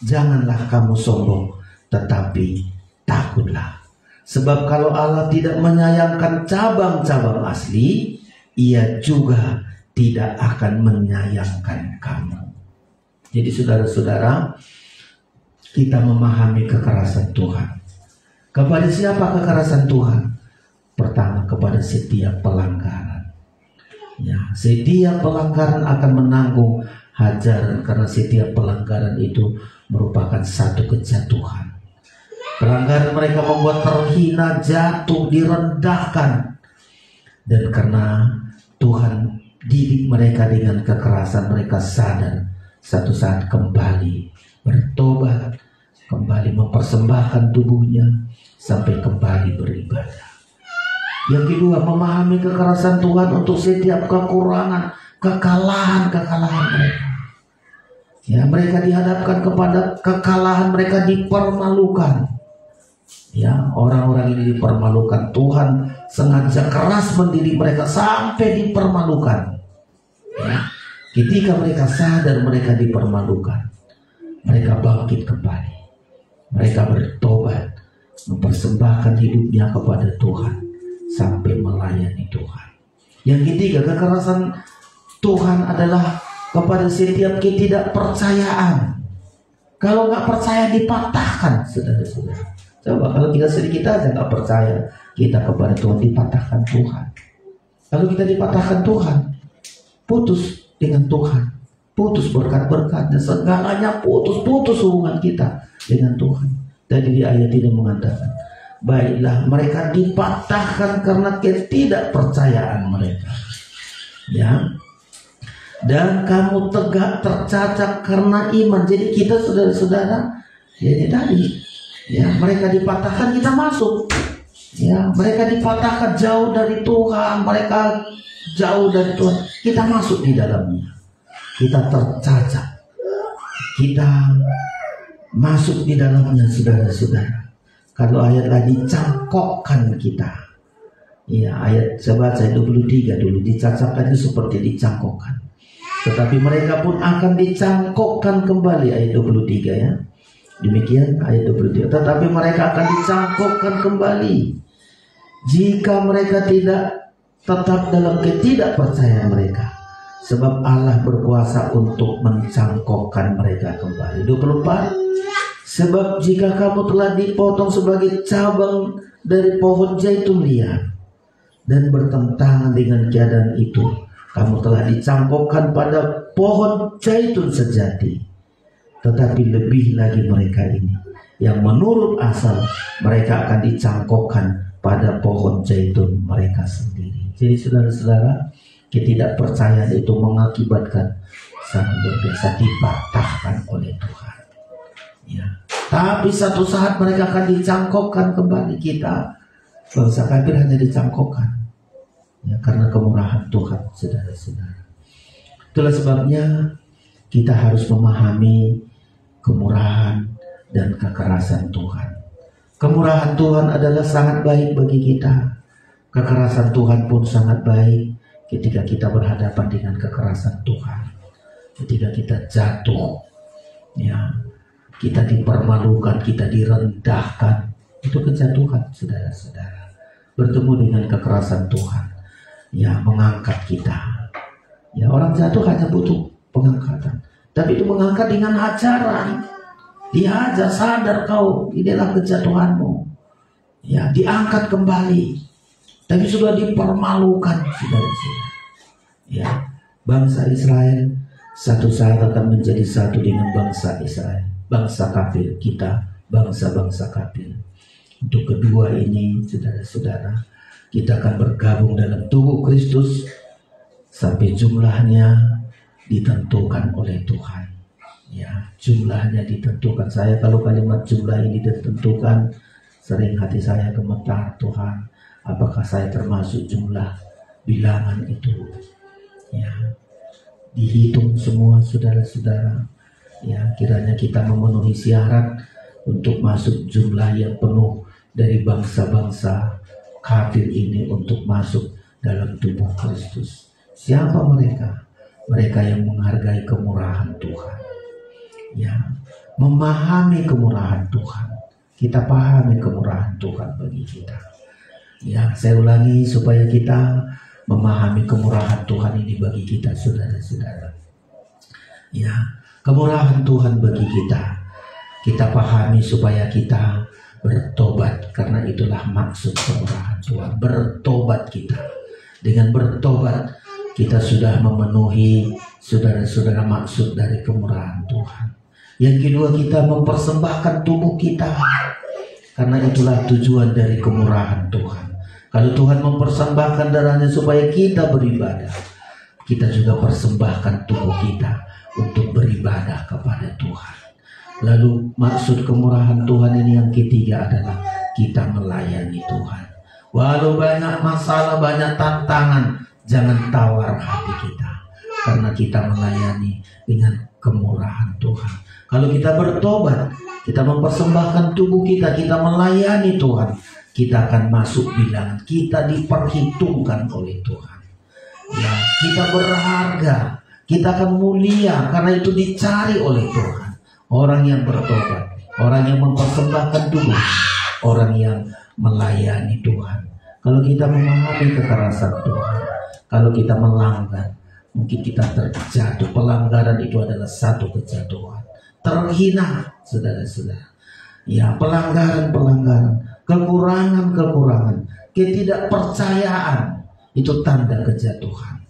Janganlah kamu sombong, tetapi takutlah. Sebab kalau Allah tidak menyayangkan cabang-cabang asli, Ia juga tidak akan menyayangkan kamu. Jadi saudara-saudara, kita memahami kekerasan Tuhan. Kepada siapa kekerasan Tuhan? Pertama, kepada setiap pelanggaran. Ya, setiap pelanggaran akan menanggung hajaran, karena setiap pelanggaran itu merupakan satu kejatuhan. Pelanggaran mereka membuat terhina, jatuh, direndahkan. Dan karena Tuhan didik mereka dengan kekerasan, mereka sadar satu saat kembali bertobat, kembali mempersembahkan tubuhnya, sampai kembali beribadah. Yang kedua, memahami kekerasan Tuhan untuk setiap kekurangan, kekalahan mereka. Ya, mereka dihadapkan kepada kekalahan, mereka dipermalukan. Ya, orang-orang ini dipermalukan. Tuhan sengaja keras mendidik mereka sampai dipermalukan. Ya, ketika mereka sadar mereka dipermalukan, mereka bangkit kembali. Mereka bertobat, mempersembahkan hidupnya kepada Tuhan, sampai melayani Tuhan. Yang ketiga, kekerasan Tuhan adalah kepada setiap ketidakpercayaan. Kalau nggak percaya, dipatahkan, saudara-saudara. Coba kalau kita sedikit aja nggak percaya kita kepada Tuhan, dipatahkan Tuhan. Kalau kita dipatahkan Tuhan, putus dengan Tuhan, putus berkat-berkatnya, segalanya putus hubungan kita dengan Tuhan. Tadi di ayat ini mengatakan, baiklah, mereka dipatahkan karena ketidakpercayaan mereka. Ya. Dan kamu tegak tercacat karena iman. Jadi kita, saudara-saudara, ya tadi, ya, mereka dipatahkan, kita masuk. Ya, mereka dipatahkan jauh dari Tuhan, mereka jauh dari Tuhan, kita masuk di dalamnya. Kita tercacat, kita masuk di dalamnya, saudara-saudara. Kalau ayat tadi, cangkokkan kita. Ya, ayat saya baca 23 dulu, dicacatkan itu seperti dicangkokkan. Tetapi mereka pun akan dicangkokkan kembali, ayat 23 ya. Demikian ayat 23. Tetapi mereka akan dicangkokkan kembali jika mereka tidak tetap dalam ketidakpercayaan mereka. Sebab Allah berkuasa untuk mencangkokkan mereka kembali. 24. Sebab jika kamu telah dipotong sebagai cabang dari pohon zaitun liar dan bertentangan dengan keadaan itu, kamu telah dicangkokkan pada pohon zaitun sejati. Tetapi lebih lagi mereka ini, yang menurut asal mereka akan dicangkokkan pada pohon zaitun mereka sendiri. Jadi saudara-saudara, ketidakpercayaan itu mengakibatkan sangat luar biasa dipatahkan oleh Tuhan. Ya. Tapi satu saat mereka akan dicangkokkan kembali. Kita bangsa kafir hanya dicangkokkan ya, karena kemurahan Tuhan, saudara-saudara. Itulah sebabnya kita harus memahami kemurahan dan kekerasan Tuhan. Kemurahan Tuhan adalah sangat baik bagi kita. Kekerasan Tuhan pun sangat baik ketika kita berhadapan dengan kekerasan Tuhan. Ketika kita jatuh, ya, kita dipermalukan, kita direndahkan, itu kejatuhan, saudara-saudara. Bertemu dengan kekerasan Tuhan, ya, mengangkat kita. Ya, orang jatuh hanya butuh pengangkatan, tapi itu mengangkat dengan ajaran. Diajar, sadar kau, inilah kejatuhanmu. Ya, diangkat kembali. Tapi sudah dipermalukan, saudara-saudara. Ya, bangsa Israel satu saat akan menjadi satu dengan bangsa Israel, bangsa kafir. Kita bangsa-bangsa kafir. Untuk kedua ini, saudara-saudara, kita akan bergabung dalam tubuh Kristus sampai jumlahnya ditentukan oleh Tuhan. Ya, jumlahnya ditentukan. Saya kalau kalimat jumlah ini ditentukan, sering hati saya gemetar. Tuhan, apakah saya termasuk jumlah bilangan itu? Ya, dihitung semua, saudara-saudara. Ya, kiranya kita memenuhi syarat untuk masuk jumlah yang penuh dari bangsa-bangsa kafir ini untuk masuk dalam tubuh Kristus. Siapa mereka? Mereka yang menghargai kemurahan Tuhan. Ya, memahami kemurahan Tuhan. Kita pahami kemurahan Tuhan bagi kita. Ya, saya ulangi supaya kita memahami kemurahan Tuhan ini bagi kita, saudara-saudara. Ya, kemurahan Tuhan bagi kita. Kita pahami supaya kita bertobat, karena itulah maksud kemurahan Tuhan. Bertobat kita. Dengan bertobat kita sudah memenuhi, saudara-saudara, maksud dari kemurahan Tuhan. Yang kedua, kita mempersembahkan tubuh kita, karena itulah tujuan dari kemurahan Tuhan. Kalau Tuhan mempersembahkan darahnya supaya kita beribadah, kita juga persembahkan tubuh kita untuk beribadah kepada Tuhan. Lalu maksud kemurahan Tuhan ini yang ketiga adalah kita melayani Tuhan. Walau banyak masalah, banyak tantangan, jangan tawar hati kita, karena kita melayani dengan kemurahan Tuhan. Kalau kita bertobat, kita mempersembahkan tubuh kita, kita melayani Tuhan, kita akan masuk bilangan, kita diperhitungkan oleh Tuhan. Ya, kita berharga, kita akan mulia, karena itu dicari oleh Tuhan. Orang yang bertobat, orang yang mempersembahkan tubuh, orang yang melayani Tuhan. Kalau kita memahami kekerasan Tuhan, kalau kita melanggar, mungkin kita terjatuh. Pelanggaran itu adalah satu kejatuhan. Terhina, saudara-saudara. Ya, pelanggaran-pelanggaran, kekurangan-kekurangan, ketidakpercayaan, itu tanda kejatuhan.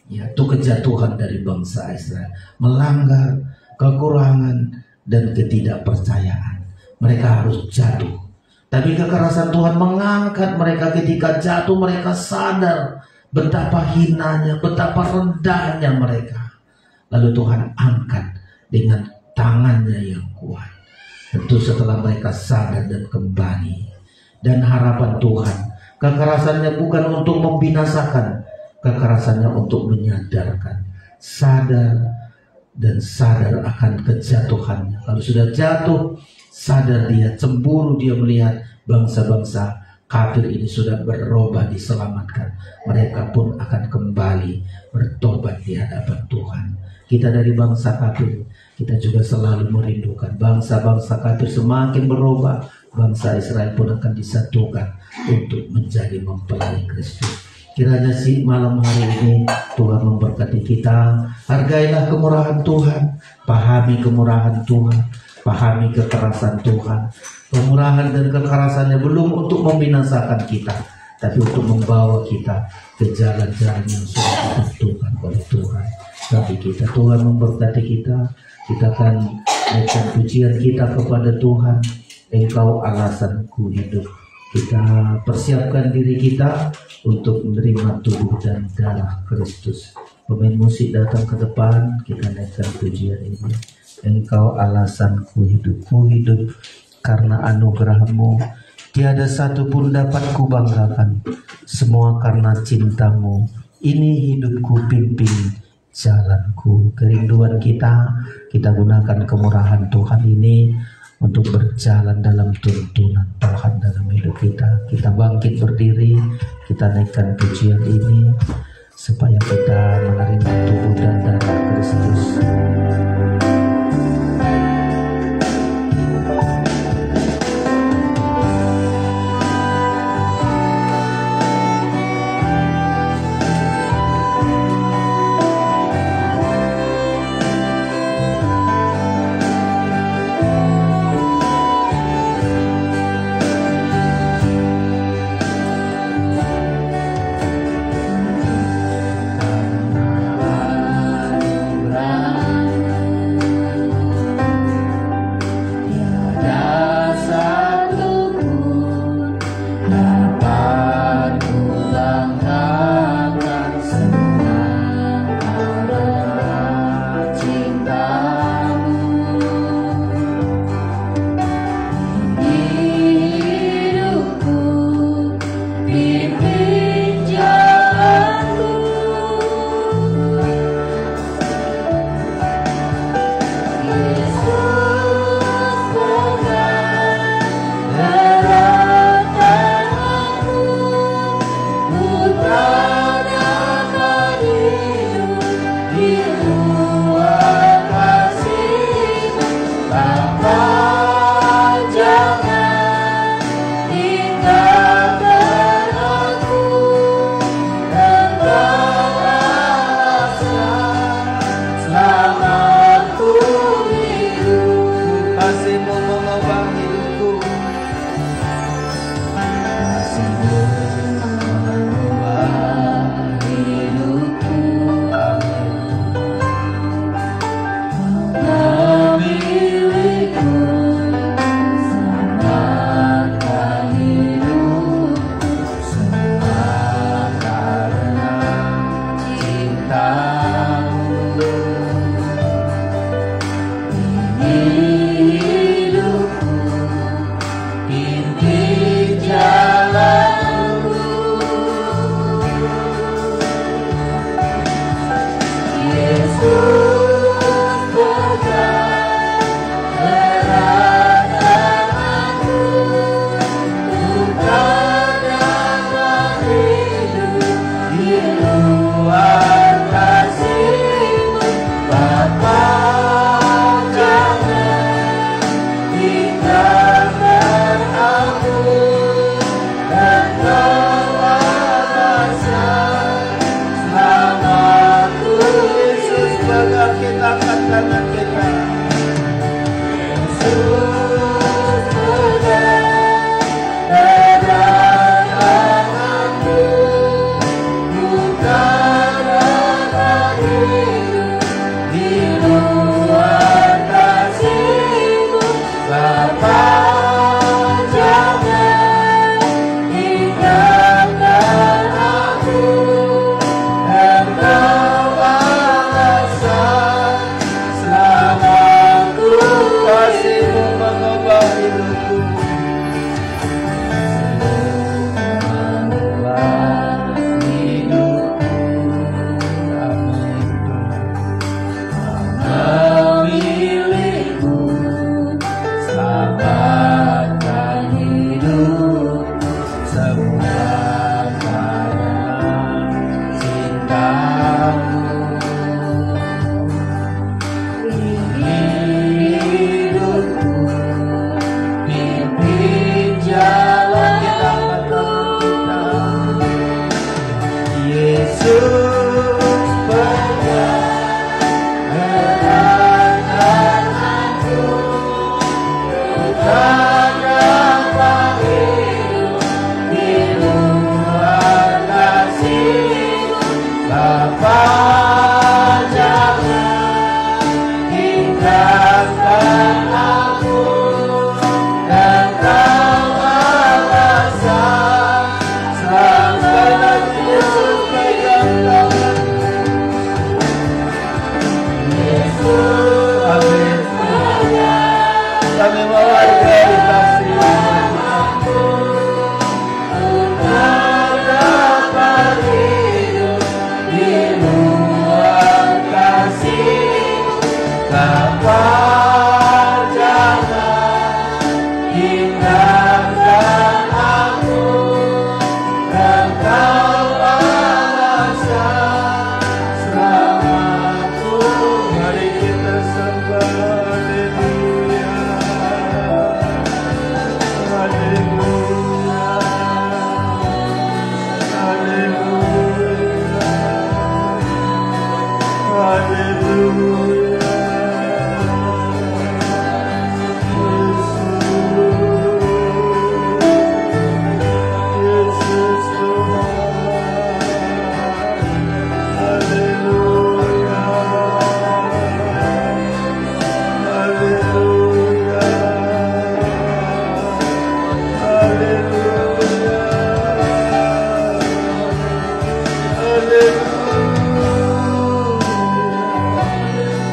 Ya, itu kejatuhan dari bangsa Israel. Melanggar, kekurangan, dan ketidakpercayaan. Mereka harus jatuh. Tapi kekerasan Tuhan mengangkat mereka. Ketika jatuh, mereka sadar betapa hinanya, betapa rendahnya mereka. Lalu Tuhan angkat dengan tangannya yang kuat. Tentu setelah mereka sadar dan kembali. Dan harapan Tuhan, kekerasannya bukan untuk membinasakan, kekerasannya untuk menyadarkan. Sadar dan sadar akan kejatuhannya. Kalau sudah jatuh, sadar dia, cemburu dia melihat bangsa-bangsa kafir ini sudah berubah, diselamatkan. Mereka pun akan kembali bertobat di hadapan Tuhan. Kita dari bangsa kafir, kita juga selalu merindukan bangsa-bangsa kafir semakin berubah. Bangsa Israel pun akan disatukan untuk menjadi mempelai Kristus. Kiranya sih malam hari ini Tuhan memberkati kita. Hargailah kemurahan Tuhan, pahami kemurahan Tuhan, pahami kekerasan Tuhan. Kemurahan dan kekerasannya belum untuk membinasakan kita, tapi untuk membawa kita ke jalan-jalan yang sudah ditentukan oleh Tuhan bagi kita. Tuhan memberkati kita. Kita akan naikkan pujian kita kepada Tuhan. Engkau alasanku hidup. Kita persiapkan diri kita untuk menerima tubuh dan darah Kristus. Pemain musik datang ke depan, kita naikkan pujian ini. Engkau alasanku hidup karena anugerah-Mu. Tiada satu pun dapat kubanggakan, semua karena cinta-Mu. Ini hidupku, pimpin jalanku. Kerinduan kita gunakan kemurahan Tuhan ini untuk berjalan dalam tuntunan Tuhan dalam hidup kita. Kita bangkit berdiri, kita naikkan pujian ini supaya kita menerima tubuh dan darah Kristus. Amin.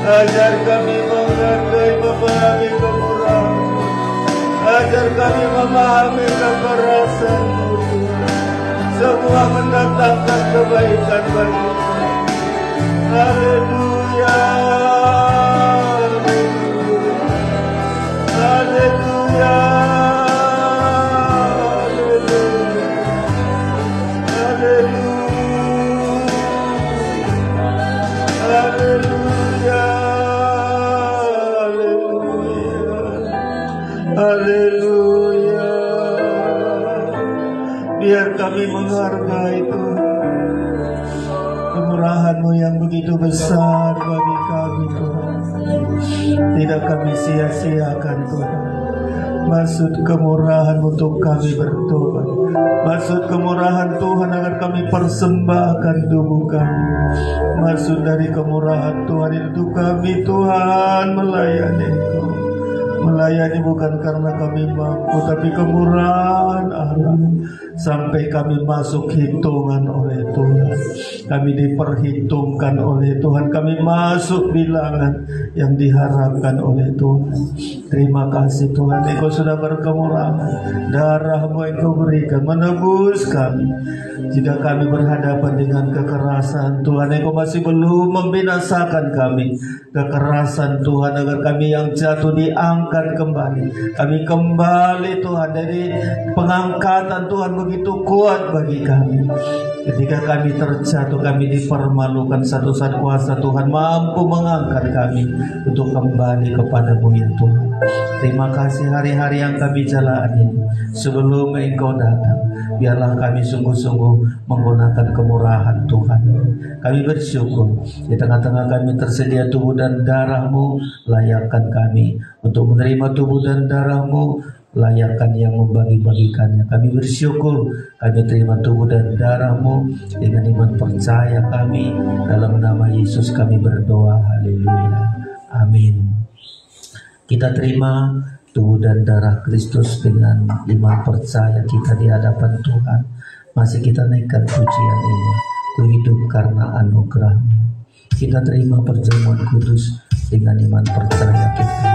Ajar kami menghargai, memahami kemurahan. Ajar kami memahami kekerasan-Mu. Semua mendatangkan kebaikan bagi kami. Haleluya. Haleluya. Haleluya. Biar kami menghargai Tuhan, kemurahan-Mu yang begitu besar bagi kami Tuhan. Tidak kami sia-siakan Tuhan. Maksud kemurahan untuk kami bertobat, maksud kemurahan Tuhan agar kami persembahkan tubuh kami. Maksud dari kemurahan Tuhan itu kami Tuhan melayani Engkau. Melayani bukan karena kami mampu, tapi kemurahan Allah. Sampai kami masuk hitungan oleh Tuhan, kami diperhitungkan oleh Tuhan, kami masuk bilangan yang diharapkan oleh Tuhan. Terima kasih Tuhan, Engkau sudah berkemurahan. Darah-Mu Engkau berikan menebus kami. Jika kami berhadapan dengan kekerasan, Tuhan Engkau masih belum membinasakan kami. Kekerasan Tuhan, agar kami yang jatuh diangkat kembali. Kami kembali Tuhan dari pengangkatan Tuhan begitu kuat bagi kami. Ketika kami terjatuh, kami dipermalukan, satu saat kuasa Tuhan mampu mengangkat kami untuk kembali kepada-Mu ya Tuhan. Terima kasih hari-hari yang kami jalani sebelum Engkau datang. Biarlah kami sungguh-sungguh menggunakan kemurahan Tuhan. Kami bersyukur di tengah-tengah kami tersedia tubuh dan darah-Mu. Layakkan kami untuk menerima tubuh dan darah-Mu. Layakkan yang membagi-bagikannya. Kami bersyukur kami terima tubuh dan darah-Mu. Dengan iman percaya kami, dalam nama Yesus kami berdoa. Haleluya. Amin. Kita terima tubuh dan darah Kristus dengan iman percaya kita di hadapan Tuhan. Masih kita naikkan pujian ini. Ku hidup karena anugerah-Mu. Kita terima perjamuan kudus dengan iman percaya kita.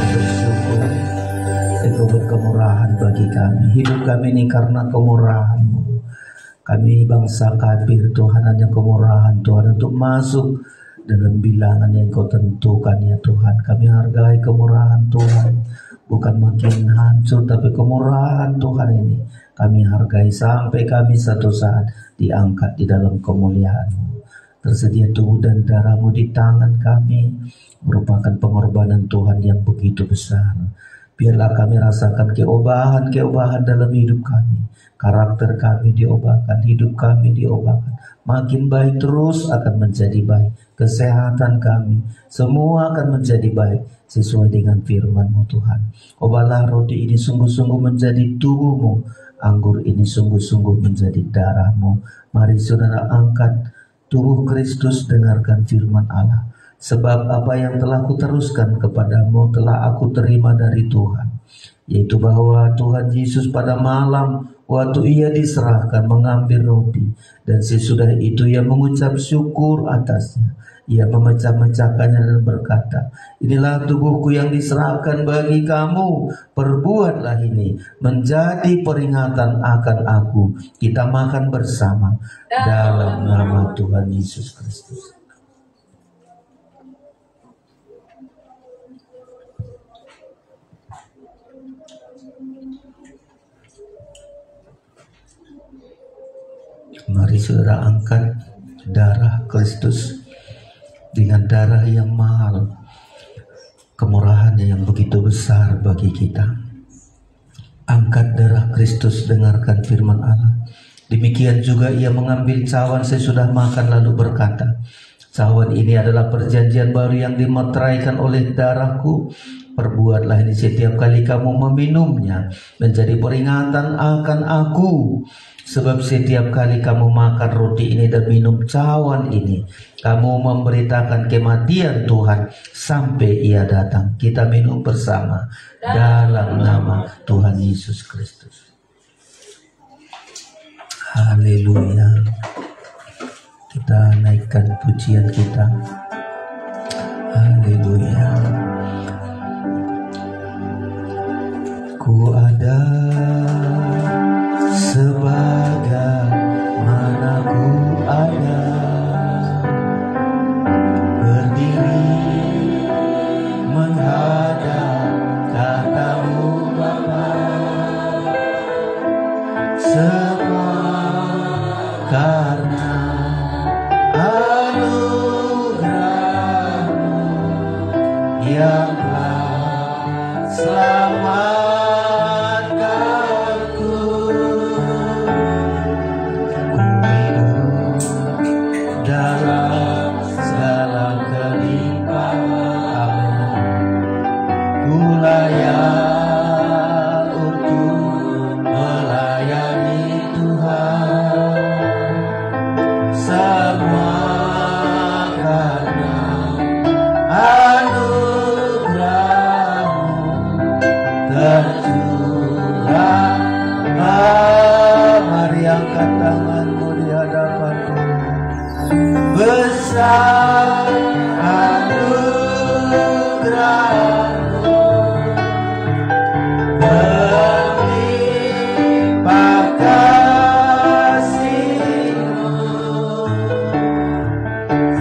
bersyukur Engkau berkemurahan bagi kami. Hidup kami ini karena kemurahan-Mu. Kami bangsa kafir Tuhan, hanya kemurahan Tuhan untuk masuk dalam bilangan yang Kau tentukan ya Tuhan. Kami hargai kemurahan Tuhan, bukan makin hancur, tapi kemurahan Tuhan ini kami hargai sampai kami satu saat diangkat di dalam kemuliaan-Mu. Tersedia tubuh dan darah-Mu di tangan kami, merupakan pengorbanan Tuhan yang begitu besar. Biarlah kami rasakan keobahan dalam hidup kami. Karakter kami diubahkan, hidup kami diubahkan. Makin baik terus akan menjadi baik. Kesehatan kami semua akan menjadi baik sesuai dengan firman-Mu Tuhan. Ubahlah roti ini sungguh-sungguh menjadi tubuh-Mu, anggur ini sungguh-sungguh menjadi darah-Mu. Mari saudara angkat tubuh Kristus, dengarkan firman Allah. Sebab apa yang telah kuteruskan kepadamu telah aku terima dari Tuhan, yaitu bahwa Tuhan Yesus pada malam waktu Ia diserahkan mengambil roti, dan sesudah itu Ia mengucap syukur atasnya. Ia memecah-mecahkannya dan berkata, inilah tubuhku yang diserahkan bagi kamu, perbuatlah ini menjadi peringatan akan aku. Kita makan bersama dalam nama Tuhan Yesus Kristus. Mari saudara angkat darah Kristus dengan darah yang mahal, kemurahannya yang begitu besar bagi kita. Angkat darah Kristus, dengarkan firman Allah. Demikian juga Ia mengambil cawan sesudah makan lalu berkata, cawan ini adalah perjanjian baru yang dimeteraikan oleh darahku. Perbuatlah ini setiap kali kamu meminumnya menjadi peringatan akan aku. Sebab setiap kali kamu makan roti ini dan minum cawan ini, kamu memberitakan kematian Tuhan sampai Ia datang. Kita minum bersama dalam nama Tuhan Yesus Kristus. Haleluya. Kita naikkan pujian kita. Haleluya. Ku ada sebagaimana ku ada, berdiri menghadap kata-Mu Bapa, semua karena anugerah-Mu yang telah selamat. Besar anugerah-Mu, berlimpah kasih-Mu,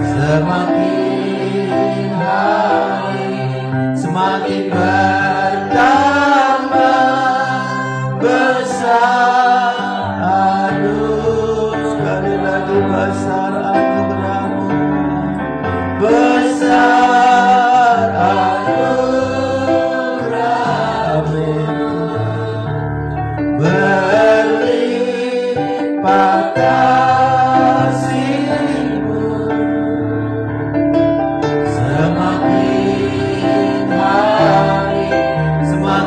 semakin hari semakin bertambah besar sekali lagi besar anugerah-Mu, besar anugerah, amin. Berlimpah kasih-Mu, semakin hari semakin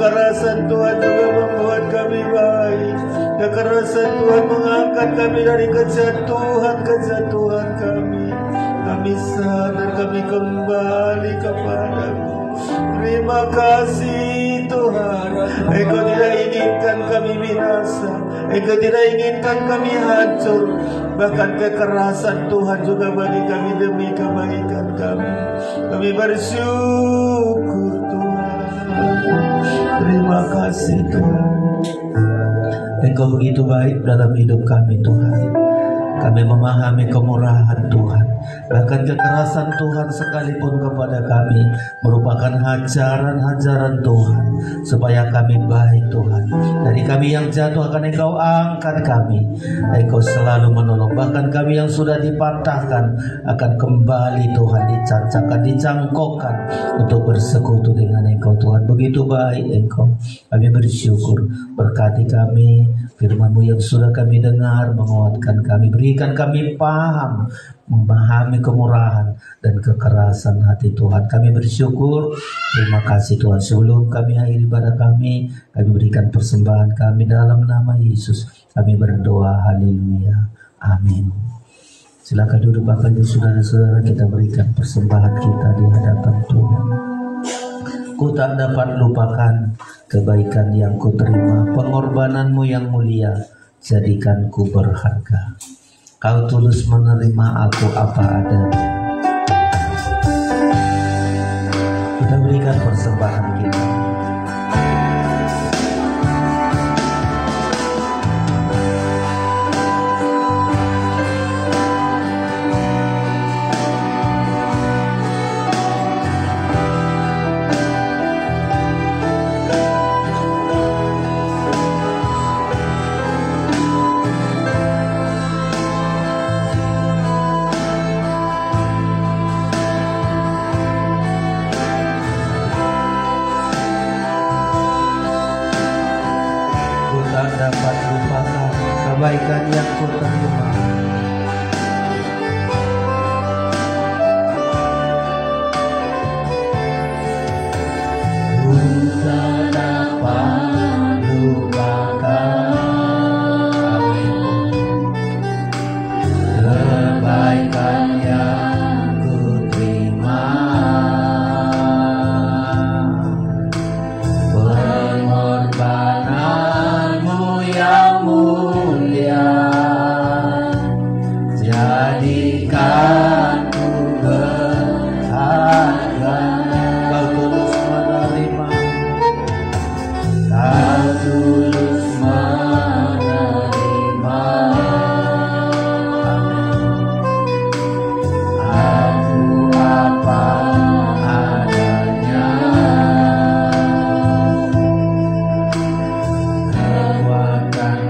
kekerasan Tuhan juga membuat kami baik. Kekerasan Tuhan mengangkat kami dari kejatuhan kami. Kami sadar kami kembali kepadamu. Terima kasih Tuhan. Engkau tidak inginkan kami binasa. Engkau tidak inginkan kami hancur. Bahkan kekerasan Tuhan juga bagi kami demi kebaikan kami. Kami bersyukur Tuhan. Terima kasih Tuhan. Engkau begitu baik dalam hidup kami Tuhan. Kami memahami kemurahan Tuhan. Bahkan kekerasan Tuhan sekalipun kepada kami merupakan hajaran-hajaran Tuhan, supaya kami baik Tuhan. Dari kami yang jatuh akan Engkau angkat kami. Engkau selalu menolong. Bahkan kami yang sudah dipatahkan akan kembali Tuhan dicancakkan, dicangkokkan untuk bersekutu dengan Engkau Tuhan. Begitu baik Engkau. Kami bersyukur. Berkati kami, firman-Mu yang sudah kami dengar menguatkan kami, berikan kami paham, memahami kemurahan dan kekerasan hati Tuhan. Kami bersyukur. Terima kasih Tuhan. Sebelum kami akhiri ibadah kami berikan persembahan kami dalam nama Yesus. Kami berdoa. Haleluya. Amin. Silakan duduk Bapak Ibu saudara-saudara, kita berikan persembahan kita di hadapan Tuhan. Ku tak dapat lupakan kebaikan yang ku terima, pengorbananmu yang mulia jadikan ku berharga. Kau tulus menerima aku apa adanya. Kita berikan persembahan kita. Dapat lupakan kebaikan yang ku terima. Ku tak dapat lupakan kebaikan yang ku terima. Pengorbanan yang mulia jadikan ku berharga. Kau tulus menerima, Kau tulus menerima. Aku apa adanya.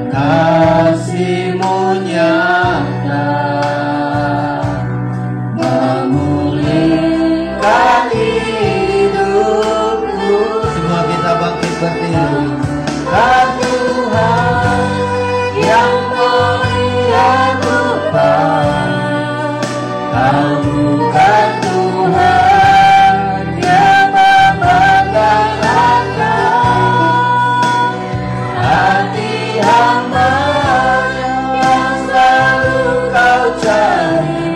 Kasih-Mu nyata memulihkan hidupku. Semua kita bangkit berdiri. Kau Tuhan yang mulia Tuhan, Kau bukan Tuhan yang membanggakan hati hamba yang selalu Kau cari.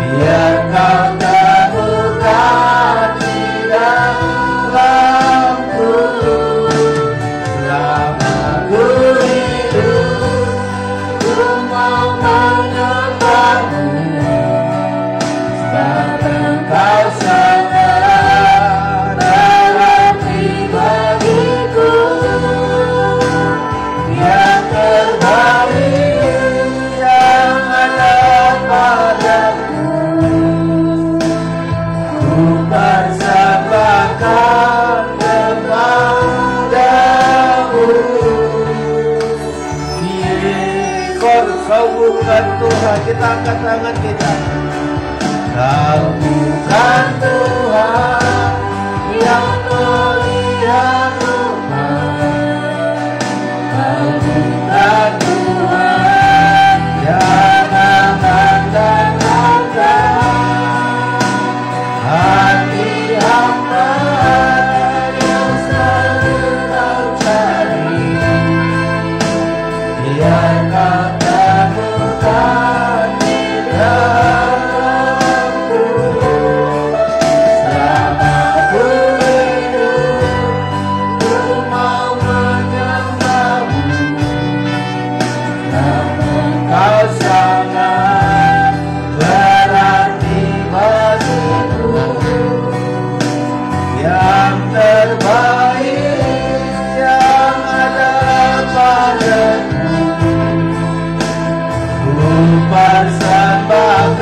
Biar Kau terbuka di dalamku. Selama ku hidup, ku mau menyembah-Mu. Sebab Engkau sangat berarti bagiku. Yang terbaik yang ada padaku, ku persembahkan kepadamu. Kau bukan Tuhan. Kita angkat tangan kita. Kau bukan Tuhan yang melihat rumah. Kau bukan Tuhan yang memandang harga hati hamba yang persembahkan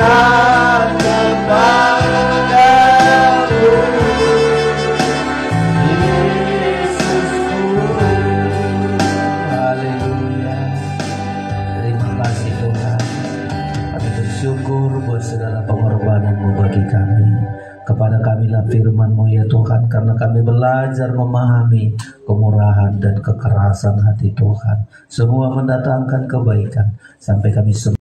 kepadamu, Yesusku. Haleluya. Terima kasih Tuhan. Kami bersyukur buat segala pengorbanan-Mu bagi kami. Kepada kamilah firman-Mu ya Tuhan, karena kami belajar memahami kemurahan dan kekerasan hati Tuhan. Semua mendatangkan kebaikan sampai kami semua